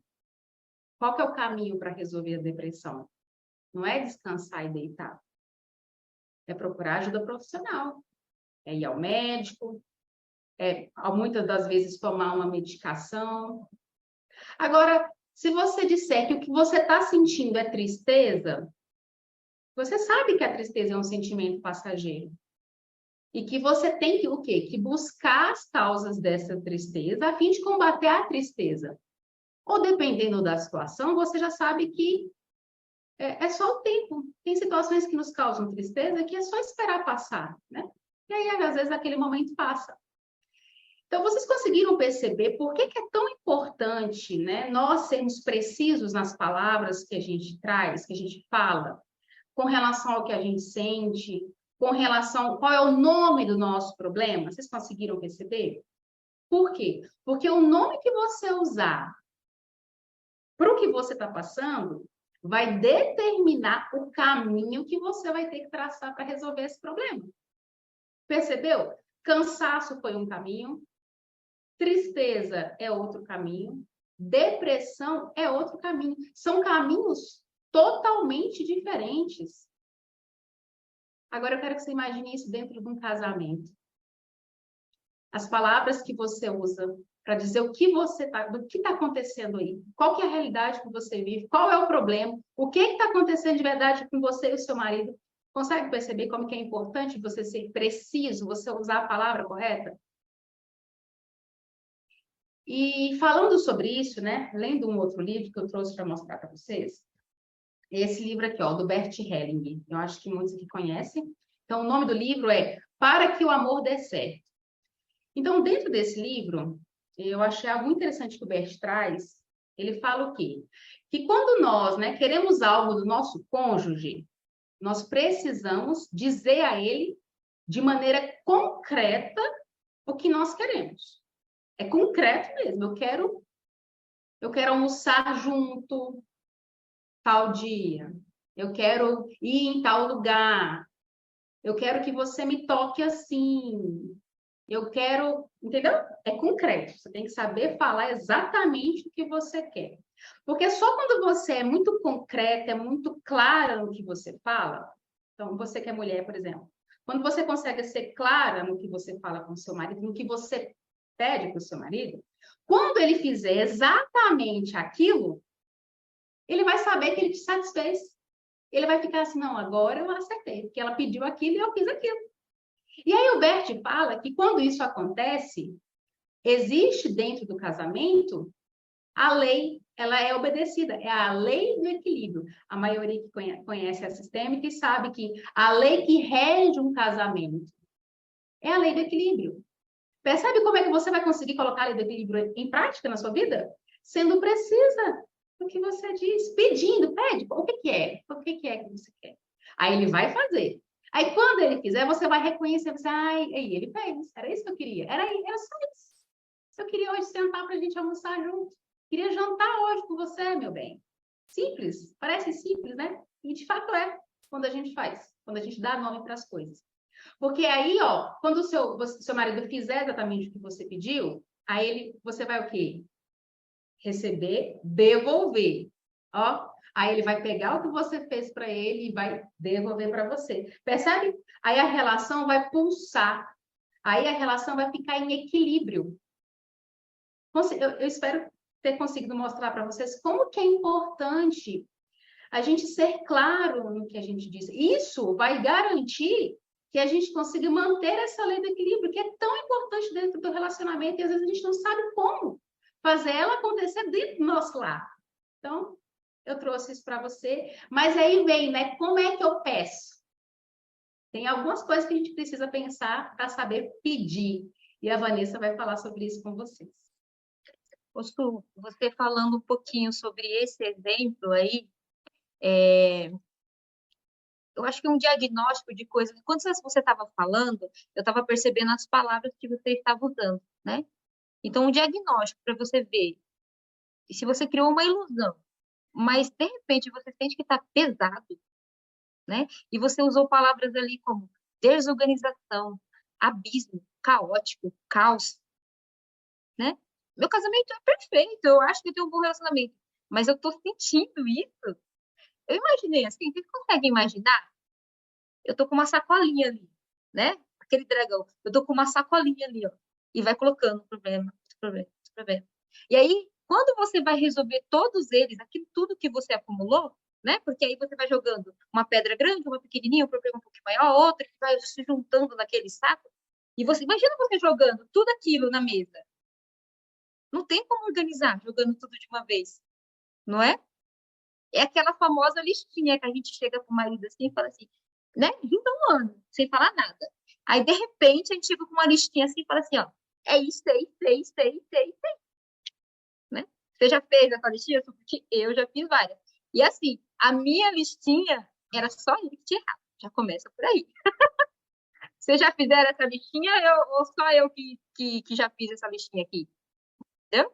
qual que é o caminho para resolver a depressão? Não é descansar e deitar. É procurar ajuda profissional. É ir ao médico. Muitas das vezes, tomar uma medicação. Agora, se você disser que o que você está sentindo é tristeza, você sabe que a tristeza é um sentimento passageiro. E que você tem que, o quê? Que buscar as causas dessa tristeza a fim de combater a tristeza. Ou, dependendo da situação, você já sabe que é só o tempo. Tem situações que nos causam tristeza que é só esperar passar, né? E aí, às vezes, aquele momento passa. Então, vocês conseguiram perceber por que é tão importante, né, nós sermos precisos nas palavras que a gente traz, que a gente fala, com relação ao que a gente sente, com relação qual é o nome do nosso problema? Vocês conseguiram perceber? Por quê? Porque o nome que você usar para o que você está passando vai determinar o caminho que você vai ter que traçar para resolver esse problema. Percebeu? Cansaço foi um caminho, tristeza é outro caminho, depressão é outro caminho. São caminhos totalmente diferentes. Agora eu quero que você imagine isso dentro de um casamento. As palavras que você usa para dizer o que do que está acontecendo aí, qual que é a realidade que você vive, qual é o problema, o que está acontecendo de verdade com você e o seu marido. Consegue perceber como que é importante você ser preciso, você usar a palavra correta? E falando sobre isso, né, lendo um outro livro que eu trouxe para mostrar para vocês, esse livro aqui, ó, do Bert Helling. Eu acho que muitos aqui conhecem. Então, o nome do livro é Para que o Amor Dê Certo. Então, dentro desse livro, eu achei algo interessante que o Bert traz. Ele fala o quê? Que quando nós, né, queremos algo do nosso cônjuge, nós precisamos dizer a ele de maneira concreta o que nós queremos. É concreto mesmo. Eu quero almoçar junto tal dia. Eu quero ir em tal lugar. Eu quero que você me toque assim. Eu quero, entendeu? É concreto. Você tem que saber falar exatamente o que você quer. Porque só quando você é muito concreta, é muito clara no que você fala. Então, você que é mulher, por exemplo. Quando você consegue ser clara no que você fala com o seu marido, no que você pede para o seu marido, quando ele fizer exatamente aquilo, ele vai saber que ele te satisfez. Ele vai ficar assim, não, agora eu acertei, porque ela pediu aquilo e eu fiz aquilo. E aí o Bert fala que quando isso acontece, existe dentro do casamento a lei, ela é obedecida, é a lei do equilíbrio. A maioria que conhece a sistêmica e sabe que a lei que rege um casamento é a lei do equilíbrio. Percebe como é que você vai conseguir colocar a lei do equilíbrio em prática na sua vida? Sendo precisa do que você diz, pedindo, pede, o que é? O que é que você quer? Aí ele vai fazer. Aí, quando ele fizer, você vai reconhecer, você, ai, aí ele fez, era isso que eu queria, era só isso. Eu queria hoje sentar para a gente almoçar junto. Queria jantar hoje com você, meu bem. Simples, parece simples, né? E de fato é, quando a gente faz, quando a gente dá nome para as coisas. Porque aí, ó, quando o seu marido fizer exatamente o que você pediu, aí você vai o quê? Receber, devolver. Ó, aí ele vai pegar o que você fez para ele e vai devolver para você. Percebe? Aí a relação vai pulsar. Aí a relação vai ficar em equilíbrio. Eu espero ter conseguido mostrar para vocês como que é importante a gente ser claro no que a gente diz. Isso vai garantir que a gente consiga manter essa lei do equilíbrio, que é tão importante dentro do relacionamento, e às vezes a gente não sabe como fazer ela acontecer dentro do nosso lar. Então, eu trouxe isso para você. Mas aí vem, né? Como é que eu peço? Tem algumas coisas que a gente precisa pensar para saber pedir. E a Vanessa vai falar sobre isso com vocês. Su, você falando um pouquinho sobre esse exemplo aí, eu acho que um diagnóstico de coisas. Quando você estava falando, eu estava percebendo as palavras que você estava usando, né? Então, um diagnóstico para você ver se você criou uma ilusão, mas de repente você sente que está pesado, né? E você usou palavras ali como desorganização, abismo, caótico, caos, né? Meu casamento é perfeito, eu acho que eu tenho um bom relacionamento, mas eu tô sentindo isso. Eu imaginei assim, vocês conseguem imaginar? Eu tô com uma sacolinha ali, né? Aquele dragão. Eu tô com uma sacolinha ali, ó, e vai colocando problema, problema, problema. E aí, quando você vai resolver todos eles, aquilo tudo que você acumulou, né? Porque aí você vai jogando uma pedra grande, uma pequenininha, um problema um pouquinho maior, outra que vai se juntando naquele saco. E você imagina você jogando tudo aquilo na mesa. Não tem como organizar jogando tudo de uma vez, não é? É aquela famosa listinha que a gente chega com o marido assim e fala assim, né? Junta um ano, sem falar nada. Aí, de repente, a gente chega com uma listinha assim e fala assim, ó, é isso, é isso, é isso, é isso, é isso, é isso, né? Você já fez essa listinha? Porque eu já fiz várias. E assim, a minha listinha era só eu que tinha errado. Já começa por aí. Vocês já fizeram essa listinha ou só eu que já fiz essa listinha aqui? Entendeu?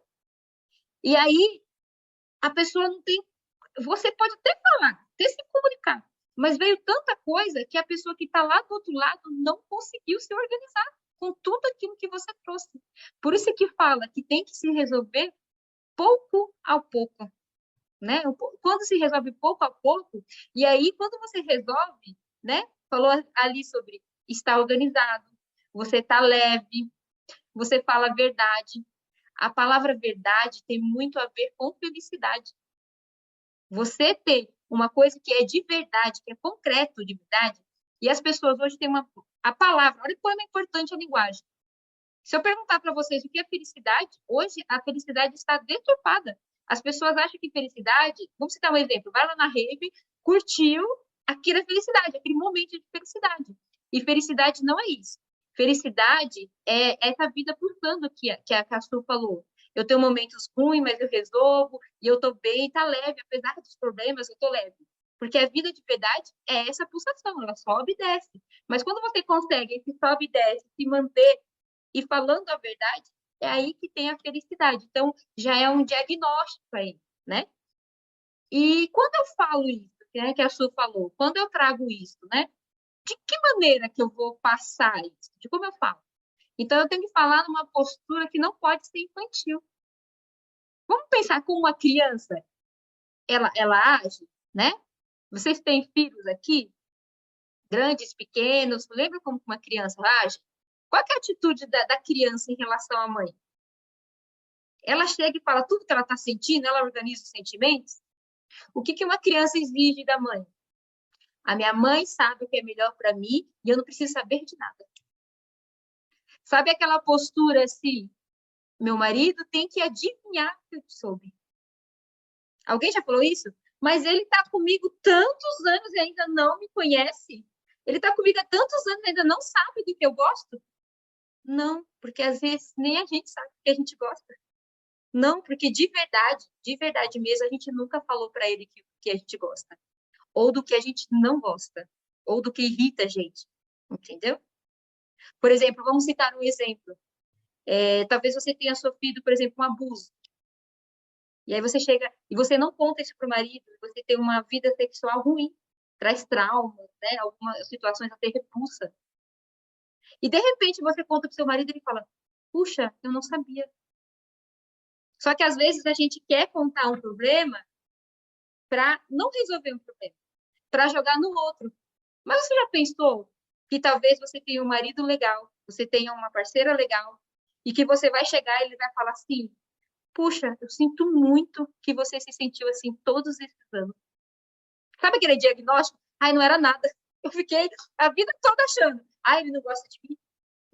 E aí, a pessoa não tem. Você pode até falar, até se comunicar, mas veio tanta coisa que a pessoa que está lá do outro lado não conseguiu se organizar com tudo aquilo que você trouxe. Por isso que fala que tem que se resolver pouco a pouco, né? Quando se resolve pouco a pouco, e aí quando você resolve, né? Falou ali sobre estar organizado, você está leve, você fala a verdade. A palavra verdade tem muito a ver com felicidade. Você ter uma coisa que é de verdade, que é concreto de verdade, e as pessoas hoje têm a palavra, olha como é importante a linguagem. Se eu perguntar para vocês o que é felicidade, hoje a felicidade está deturpada. As pessoas acham que felicidade, vamos citar um exemplo, vai lá na rave, curtiu, aquilo é felicidade, aquele momento de felicidade. E felicidade não é isso. Felicidade é essa vida pulsando que a Su falou. Eu tenho momentos ruins, mas eu resolvo, e eu tô bem, tá leve, apesar dos problemas, eu tô leve. Porque a vida de verdade é essa pulsação, ela sobe e desce. Mas quando você consegue esse sobe e desce, se manter e falando a verdade, é aí que tem a felicidade. Então, já é um diagnóstico aí, né? E quando eu falo isso, né, que a Su falou, quando eu trago isso, né? De que maneira que eu vou passar isso? De como eu falo? Então, eu tenho que falar numa postura que não pode ser infantil. Vamos pensar como uma criança, ela age, né? Vocês têm filhos aqui? Grandes, pequenos? Lembra como uma criança age? Qual é a atitude da criança em relação à mãe? Ela chega e fala tudo que ela está sentindo, ela organiza os sentimentos. O que uma criança exige da mãe? A minha mãe sabe o que é melhor para mim e eu não preciso saber de nada. Sabe aquela postura assim? Meu marido tem que adivinhar que eu soube. Alguém já falou isso? Mas ele está comigo tantos anos e ainda não me conhece. Ele está comigo há tantos anos e ainda não sabe do que eu gosto. Não, porque às vezes nem a gente sabe do que a gente gosta. Não, porque de verdade mesmo, a gente nunca falou para ele que a gente gosta. Ou do que a gente não gosta. ou do que irrita a gente, entendeu? Por exemplo, vamos citar um exemplo. Talvez você tenha sofrido, por exemplo, um abuso. E aí você chega e você não conta isso para o marido, você tem uma vida sexual ruim, traz traumas, né? Algumas situações até repulsa. E de repente você conta para o seu marido e ele fala: puxa, eu não sabia. Só que às vezes a gente quer contar um problema para não resolver um problema, para jogar no outro. Mas você já pensou que talvez você tenha um marido legal, você tenha uma parceira legal, e que você vai chegar e ele vai falar assim: puxa, eu sinto muito que você se sentiu assim todos esses anos. Sabe aquele diagnóstico? Ai, não era nada. Eu fiquei a vida toda achando. Ai, ele não gosta de mim.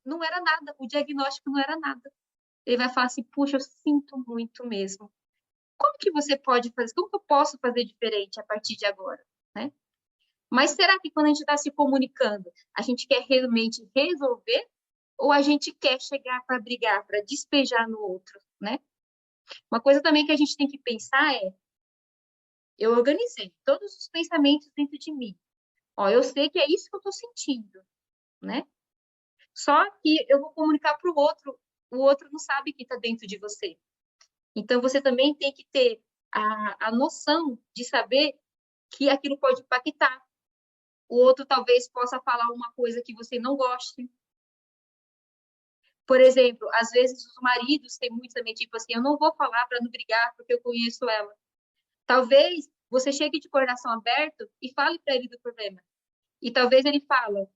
Não era nada. O diagnóstico não era nada. Ele vai falar assim: puxa, eu sinto muito mesmo. Como que você pode fazer? Como que eu posso fazer diferente a partir de agora, né? Mas será que quando a gente está se comunicando, a gente quer realmente resolver ou a gente quer chegar para brigar, para despejar no outro, né? Uma coisa também que a gente tem que pensar é: eu organizei todos os pensamentos dentro de mim. Ó, eu sei que é isso que eu estou sentindo, né? Só que eu vou comunicar para o outro não sabe que está dentro de você. Então, você também tem que ter a noção de saber que aquilo pode impactar. O outro talvez possa falar uma coisa que você não goste. Por exemplo, às vezes os maridos têm muito também, tipo assim: eu não vou falar para não brigar porque eu conheço ela. Talvez você chegue de coração aberto e fale para ele do problema. E talvez ele fala: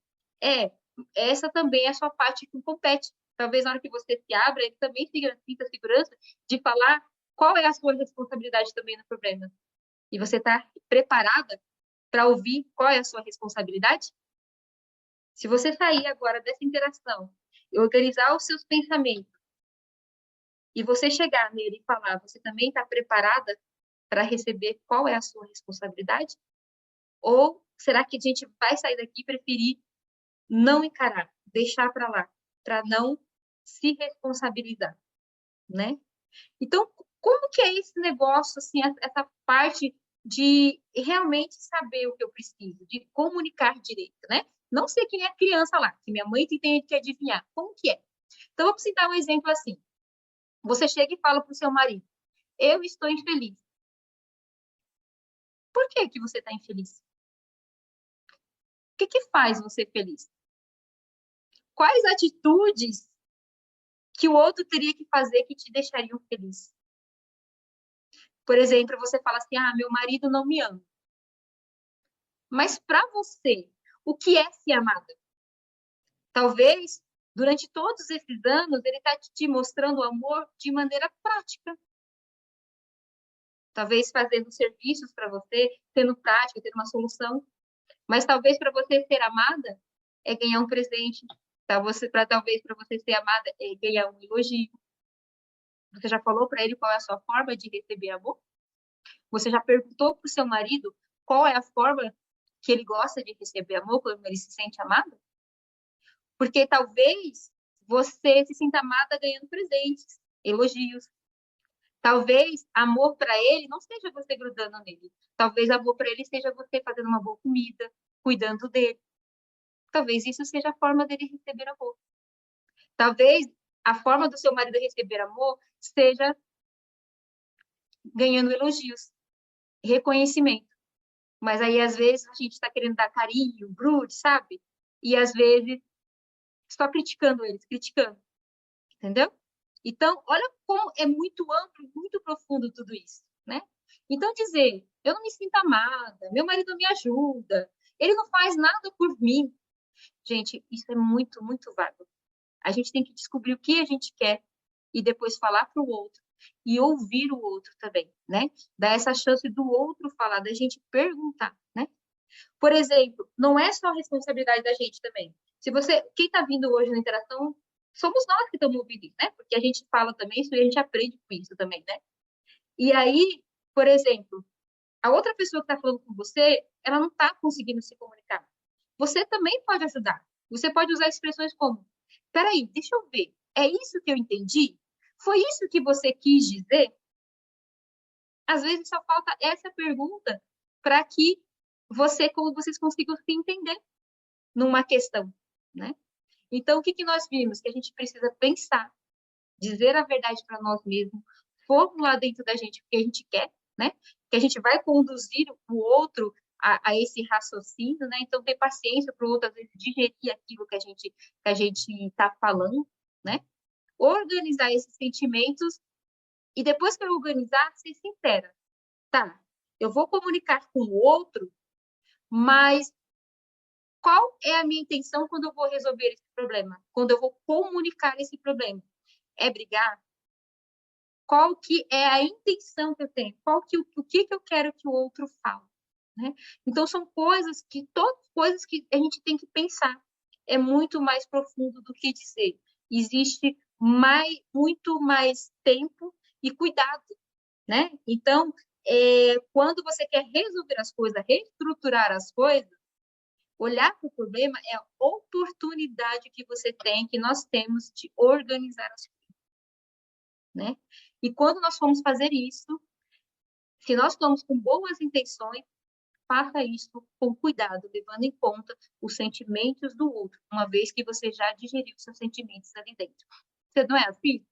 essa também é a sua parte que compete. Talvez na hora que você se abra, ele também sinta segurança de falar qual é a sua responsabilidade também no problema. E você está preparada para ouvir qual é a sua responsabilidade? Se você sair agora dessa interação e organizar os seus pensamentos e você chegar nele e falar: você também está preparada para receber qual é a sua responsabilidade? Ou será que a gente vai sair daqui e preferir não encarar, deixar para lá, para não se responsabilizar, né? Então, como que é esse negócio, assim, essa parte de realmente saber o que eu preciso, de comunicar direito, né? Não ser que nem a criança lá, que minha mãe tem que adivinhar. Como que é? Então, vamos citar um exemplo assim. Você chega e fala para o seu marido: eu estou infeliz. Por que que você está infeliz? O que que faz você feliz? Quais atitudes que o outro teria que fazer que te deixariam feliz? Por exemplo, você fala assim: ah, meu marido não me ama. Mas para você, o que é ser amada? Talvez, durante todos esses anos, ele está te mostrando o amor de maneira prática. Talvez fazendo serviços para você, tendo prática, tendo uma solução. Mas talvez para você ser amada é ganhar um presente. Talvez para você ser amada é ganhar um elogio. Você já falou para ele qual é a sua forma de receber amor? Você já perguntou para o seu marido qual é a forma que ele gosta de receber amor, quando ele se sente amado? Porque talvez você se sinta amada ganhando presentes, elogios. Talvez amor para ele não seja você grudando nele. Talvez amor para ele seja você fazendo uma boa comida, cuidando dele. Talvez isso seja a forma dele receber amor. Talvez a forma do seu marido receber amor seja ganhando elogios, reconhecimento. Mas aí, às vezes, a gente está querendo dar carinho, grude, sabe? E, às vezes, só criticando eles, criticando. Entendeu? Então, olha como é muito amplo, muito profundo tudo isso, né? Então, dizer: eu não me sinto amada, meu marido não me ajuda, ele não faz nada por mim. Gente, isso é muito, muito vago. A gente tem que descobrir o que a gente quer e depois falar para o outro e ouvir o outro também, né? Dar essa chance do outro falar, da gente perguntar, né? Por exemplo, não é só a responsabilidade da gente também. Se você, quem está vindo hoje na interação, somos nós que estamos ouvindo isso, né? Porque a gente fala também isso e a gente aprende com isso também, né? E aí, por exemplo, a outra pessoa que está falando com você, ela não está conseguindo se comunicar. Você também pode ajudar. Você pode usar expressões como: peraí, deixa eu ver, é isso que eu entendi? Foi isso que você quis dizer? Às vezes só falta essa pergunta para que como vocês consigam se entender numa questão, né? Então, o que nós vimos? Que a gente precisa pensar, dizer a verdade para nós mesmos, formular dentro da gente o que a gente quer, né? Que a gente vai conduzir o outro a esse raciocínio, né? Então, ter paciência para o outro, às vezes, digerir aquilo que a gente está falando, né? Organizar esses sentimentos e depois que eu organizar, ser sincera. Tá, eu vou comunicar com o outro, mas qual é a minha intenção quando eu vou resolver esse problema? Quando eu vou comunicar esse problema? É brigar? Qual que é a intenção que eu tenho? O que eu quero que o outro fale? Né? Então, são todas coisas que a gente tem que pensar. É muito mais profundo do que dizer. Existe muito mais tempo e cuidado, né? Então, quando você quer resolver as coisas, reestruturar as coisas, olhar para o problema é a oportunidade que você tem, que nós temos de organizar as coisas, né? E quando nós formos fazer isso, se nós estamos com boas intenções, faça isso com cuidado, levando em conta os sentimentos do outro, uma vez que você já digeriu seus sentimentos ali dentro. Você não é assim?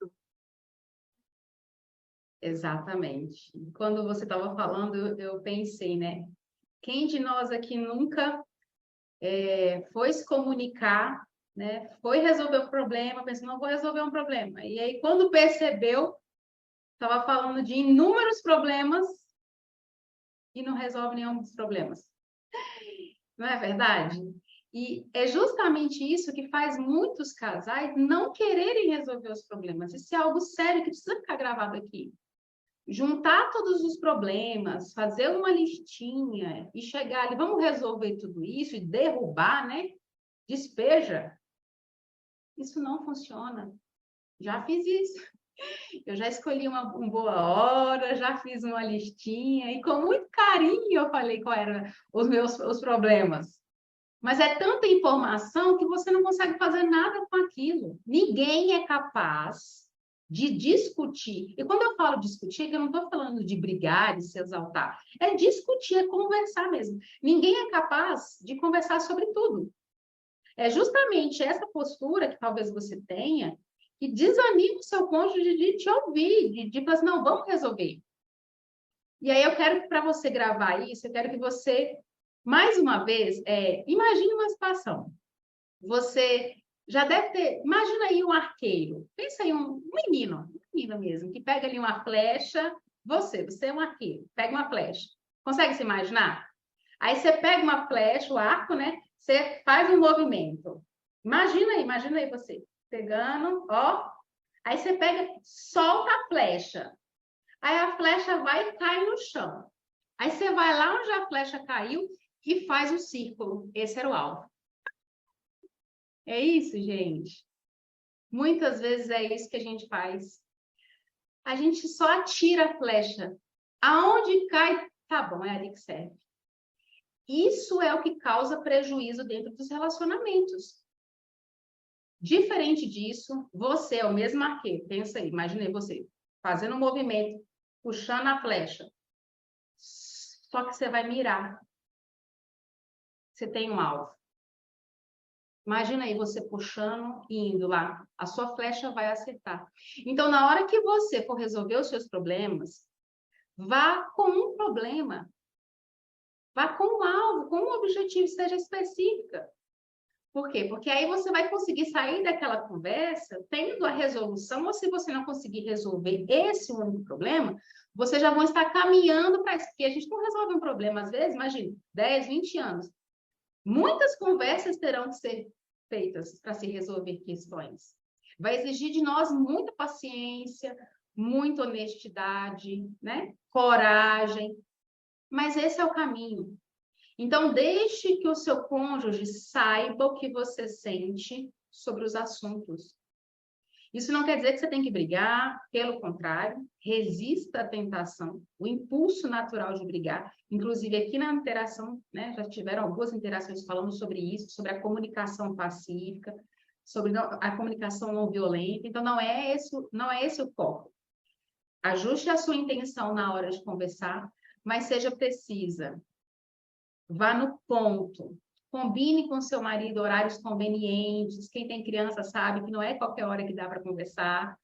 Exatamente. Quando você estava falando, eu pensei, né? Quem de nós aqui nunca foi se comunicar, né? Foi resolver o problema, pensou, não vou resolver um problema. E aí, quando percebeu, estava falando de inúmeros problemas e não resolve nenhum dos problemas. Não é verdade? E é justamente isso que faz muitos casais não quererem resolver os problemas. Isso é algo sério que precisa ficar gravado aqui. Juntar todos os problemas, fazer uma listinha e chegar ali, vamos resolver tudo isso e derrubar, né? Despeja. Isso não funciona. Já fiz isso. Eu já escolhi uma boa hora, já fiz uma listinha e com muito carinho eu falei quais eram os problemas. Mas é tanta informação que você não consegue fazer nada com aquilo. Ninguém é capaz de discutir. E quando eu falo discutir, é que eu não estou falando de brigar, de se exaltar. É discutir, é conversar mesmo. Ninguém é capaz de conversar sobre tudo. É justamente essa postura que talvez você tenha que desanima o seu cônjuge de te ouvir, de falar assim, não, vamos resolver. E aí eu quero para você gravar isso, eu quero que você, mais uma vez, imagine uma situação. Você já deve ter, imagina aí um arqueiro, pensa aí um menino mesmo, que pega ali uma flecha, você é um arqueiro, pega uma flecha. Consegue se imaginar? Aí você pega uma flecha, o arco, né? Você faz um movimento. Imagina aí você pegando, ó. Aí você pega, solta a flecha. Aí a flecha vai e cai no chão. Aí você vai lá onde a flecha caiu e faz um círculo. Esse era o alvo. É isso, gente. Muitas vezes é isso que a gente faz. A gente só atira a flecha. Aonde cai, tá bom, é ali que serve. Isso é o que causa prejuízo dentro dos relacionamentos. Diferente disso, você é o mesmo arqueiro. Pensa aí, imaginei você fazendo um movimento, puxando a flecha. Só que você vai mirar. Você tem um alvo. Imagina aí você puxando e indo lá. A sua flecha vai acertar. Então, na hora que você for resolver os seus problemas, vá com um problema. Vá com um alvo, com um objetivo, seja específica. Por quê? Porque aí você vai conseguir sair daquela conversa tendo a resolução, ou se você não conseguir resolver esse único problema, você já vão estar caminhando para isso. Porque a gente não resolve um problema, às vezes, imagina, 10, 20 anos. Muitas conversas terão que ser feitas para se resolver questões. Vai exigir de nós muita paciência, muita honestidade, né? Coragem. Mas esse é o caminho. Então, deixe que o seu cônjuge saiba o que você sente sobre os assuntos. Isso não quer dizer que você tem que brigar, pelo contrário, resista à tentação, o impulso natural de brigar. Inclusive, aqui na interação, né, já tiveram algumas interações falando sobre isso, sobre a comunicação pacífica, sobre a comunicação não violenta. Então, não é esse o foco. Ajuste a sua intenção na hora de conversar, mas seja precisa. vá no ponto. Combine com seu marido horários convenientes. Quem tem criança sabe que não é qualquer hora que dá para conversar.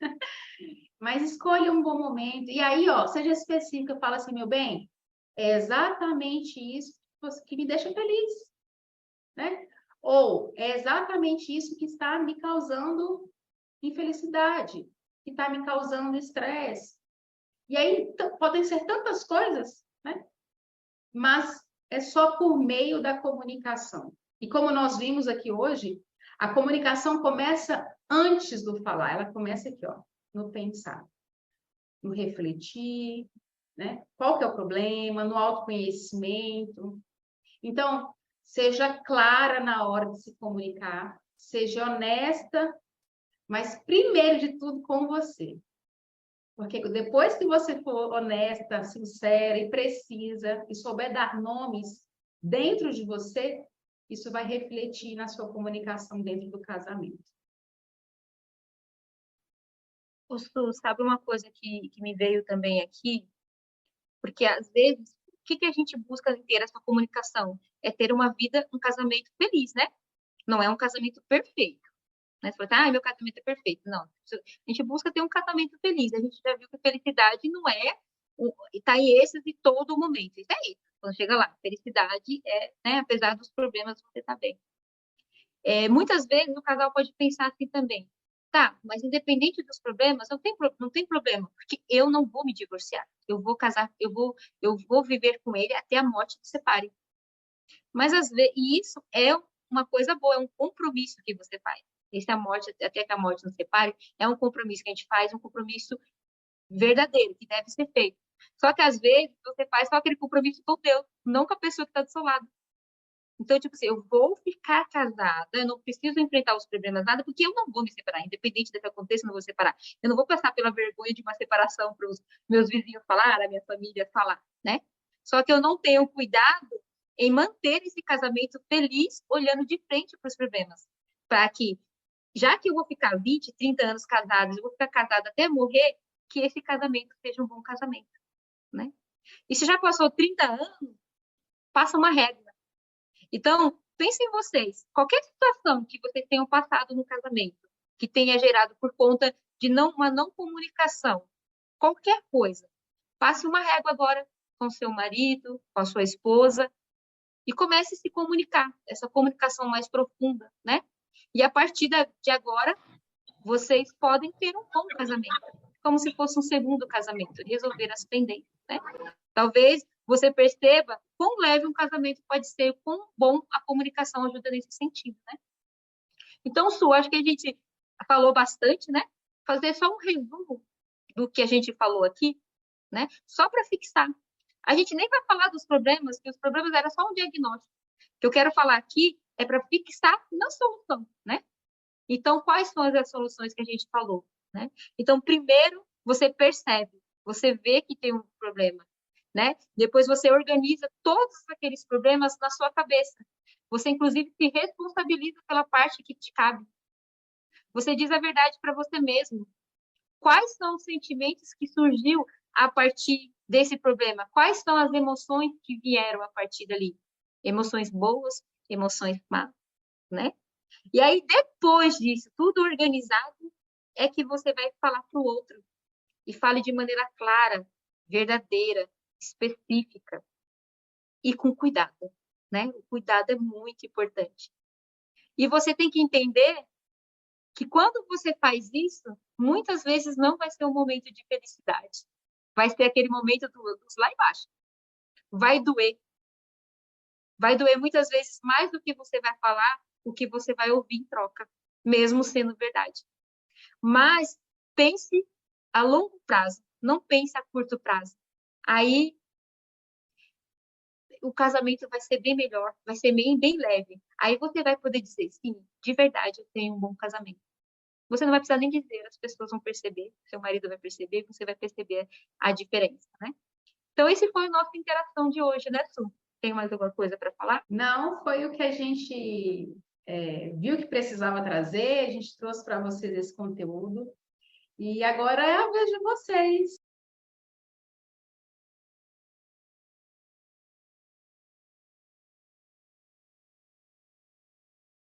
Mas escolha um bom momento. E aí, ó, seja específica, fala assim, meu bem, é exatamente isso que me deixa feliz, né? Ou é exatamente isso que está me causando infelicidade, que está me causando estresse. E aí podem ser tantas coisas, né? Mas é só por meio da comunicação. E como nós vimos aqui hoje, a comunicação começa antes do falar, ela começa aqui, ó, no pensar, no refletir, né? Qual que é o problema, no autoconhecimento. Então, seja clara na hora de se comunicar, seja honesta, mas primeiro de tudo com você. Porque depois que você for honesta, sincera e precisa, e souber dar nomes dentro de você, isso vai refletir na sua comunicação dentro do casamento. Su, sabe uma coisa que me veio também aqui? Porque às vezes, o que a gente busca em ter essa comunicação? É ter uma vida, um casamento feliz, né? Não é um casamento perfeito. Né? Você fala, meu casamento é perfeito. Não. A gente busca ter um casamento feliz. A gente já viu que felicidade não é estar em êxtase todo momento. Isso é isso. Quando chega lá, felicidade é, né, apesar dos problemas, você está bem. Muitas vezes o casal pode pensar assim também. Tá, mas independente dos problemas, não tem problema, porque eu não vou me divorciar. Eu vou casar, eu vou viver com ele até a morte nos separe. Mas às vezes, e isso é uma coisa boa, é um compromisso que você faz. Até que a morte nos separe, é um compromisso que a gente faz, um compromisso verdadeiro, que deve ser feito. Só que às vezes você faz só aquele compromisso com Deus, não com a pessoa que está do seu lado. Então, tipo assim, eu vou ficar casada, eu não preciso enfrentar os problemas, nada, porque eu não vou me separar, independente do que aconteça, eu não vou separar. Eu não vou passar pela vergonha de uma separação para os meus vizinhos falar, a minha família falar, né? Só que eu não tenho cuidado em manter esse casamento feliz, olhando de frente para os problemas. Para que, já que eu vou ficar 20, 30 anos casados, eu vou ficar casada até morrer, que esse casamento seja um bom casamento, né? E se já passou 30 anos, passa uma regra. Então, pensem em vocês, qualquer situação que vocês tenham passado no casamento, que tenha gerado por conta de uma não comunicação, qualquer coisa, passe uma régua agora com seu marido, com a sua esposa, e comece a se comunicar, essa comunicação mais profunda, né? E a partir de agora, vocês podem ter um bom casamento, como se fosse um segundo casamento, resolver as pendências, né? Talvez você perceba quão leve um casamento pode ser, quão bom a comunicação ajuda nesse sentido, né? Então, Su, acho que a gente falou bastante, né? Fazer só um resumo do que a gente falou aqui, né? Só para fixar. A gente nem vai falar dos problemas, que os problemas era só um diagnóstico. O que eu quero falar aqui é para fixar na solução, né? Então, quais são as soluções que a gente falou, né? Então, primeiro, você percebe, você vê que tem um problema, né? Depois você organiza todos aqueles problemas na sua cabeça. Você, inclusive, se responsabiliza pela parte que te cabe. Você diz a verdade para você mesmo. Quais são os sentimentos que surgiu a partir desse problema? Quais são as emoções que vieram a partir dali? Emoções boas, emoções más, né? E aí, depois disso, tudo organizado, é que você vai falar para o outro. E fale de maneira clara, verdadeira, específica e com cuidado, né? O cuidado é muito importante. E você tem que entender que quando você faz isso, muitas vezes não vai ser um momento de felicidade. Vai ser aquele momento dos lá embaixo. Vai doer. Vai doer muitas vezes mais do que você vai falar, o que você vai ouvir em troca, mesmo sendo verdade. Mas pense a longo prazo, não pense a curto prazo. Aí o casamento vai ser bem melhor, vai ser bem leve. Aí você vai poder dizer, sim, de verdade, eu tenho um bom casamento. Você não vai precisar nem dizer, as pessoas vão perceber, seu marido vai perceber, você vai perceber a diferença, né? Então, esse foi a nossa interação de hoje, né, Su? Tem mais alguma coisa para falar? Não, foi o que a gente viu que precisava trazer, a gente trouxe para vocês esse conteúdo. E agora é a vez de vocês.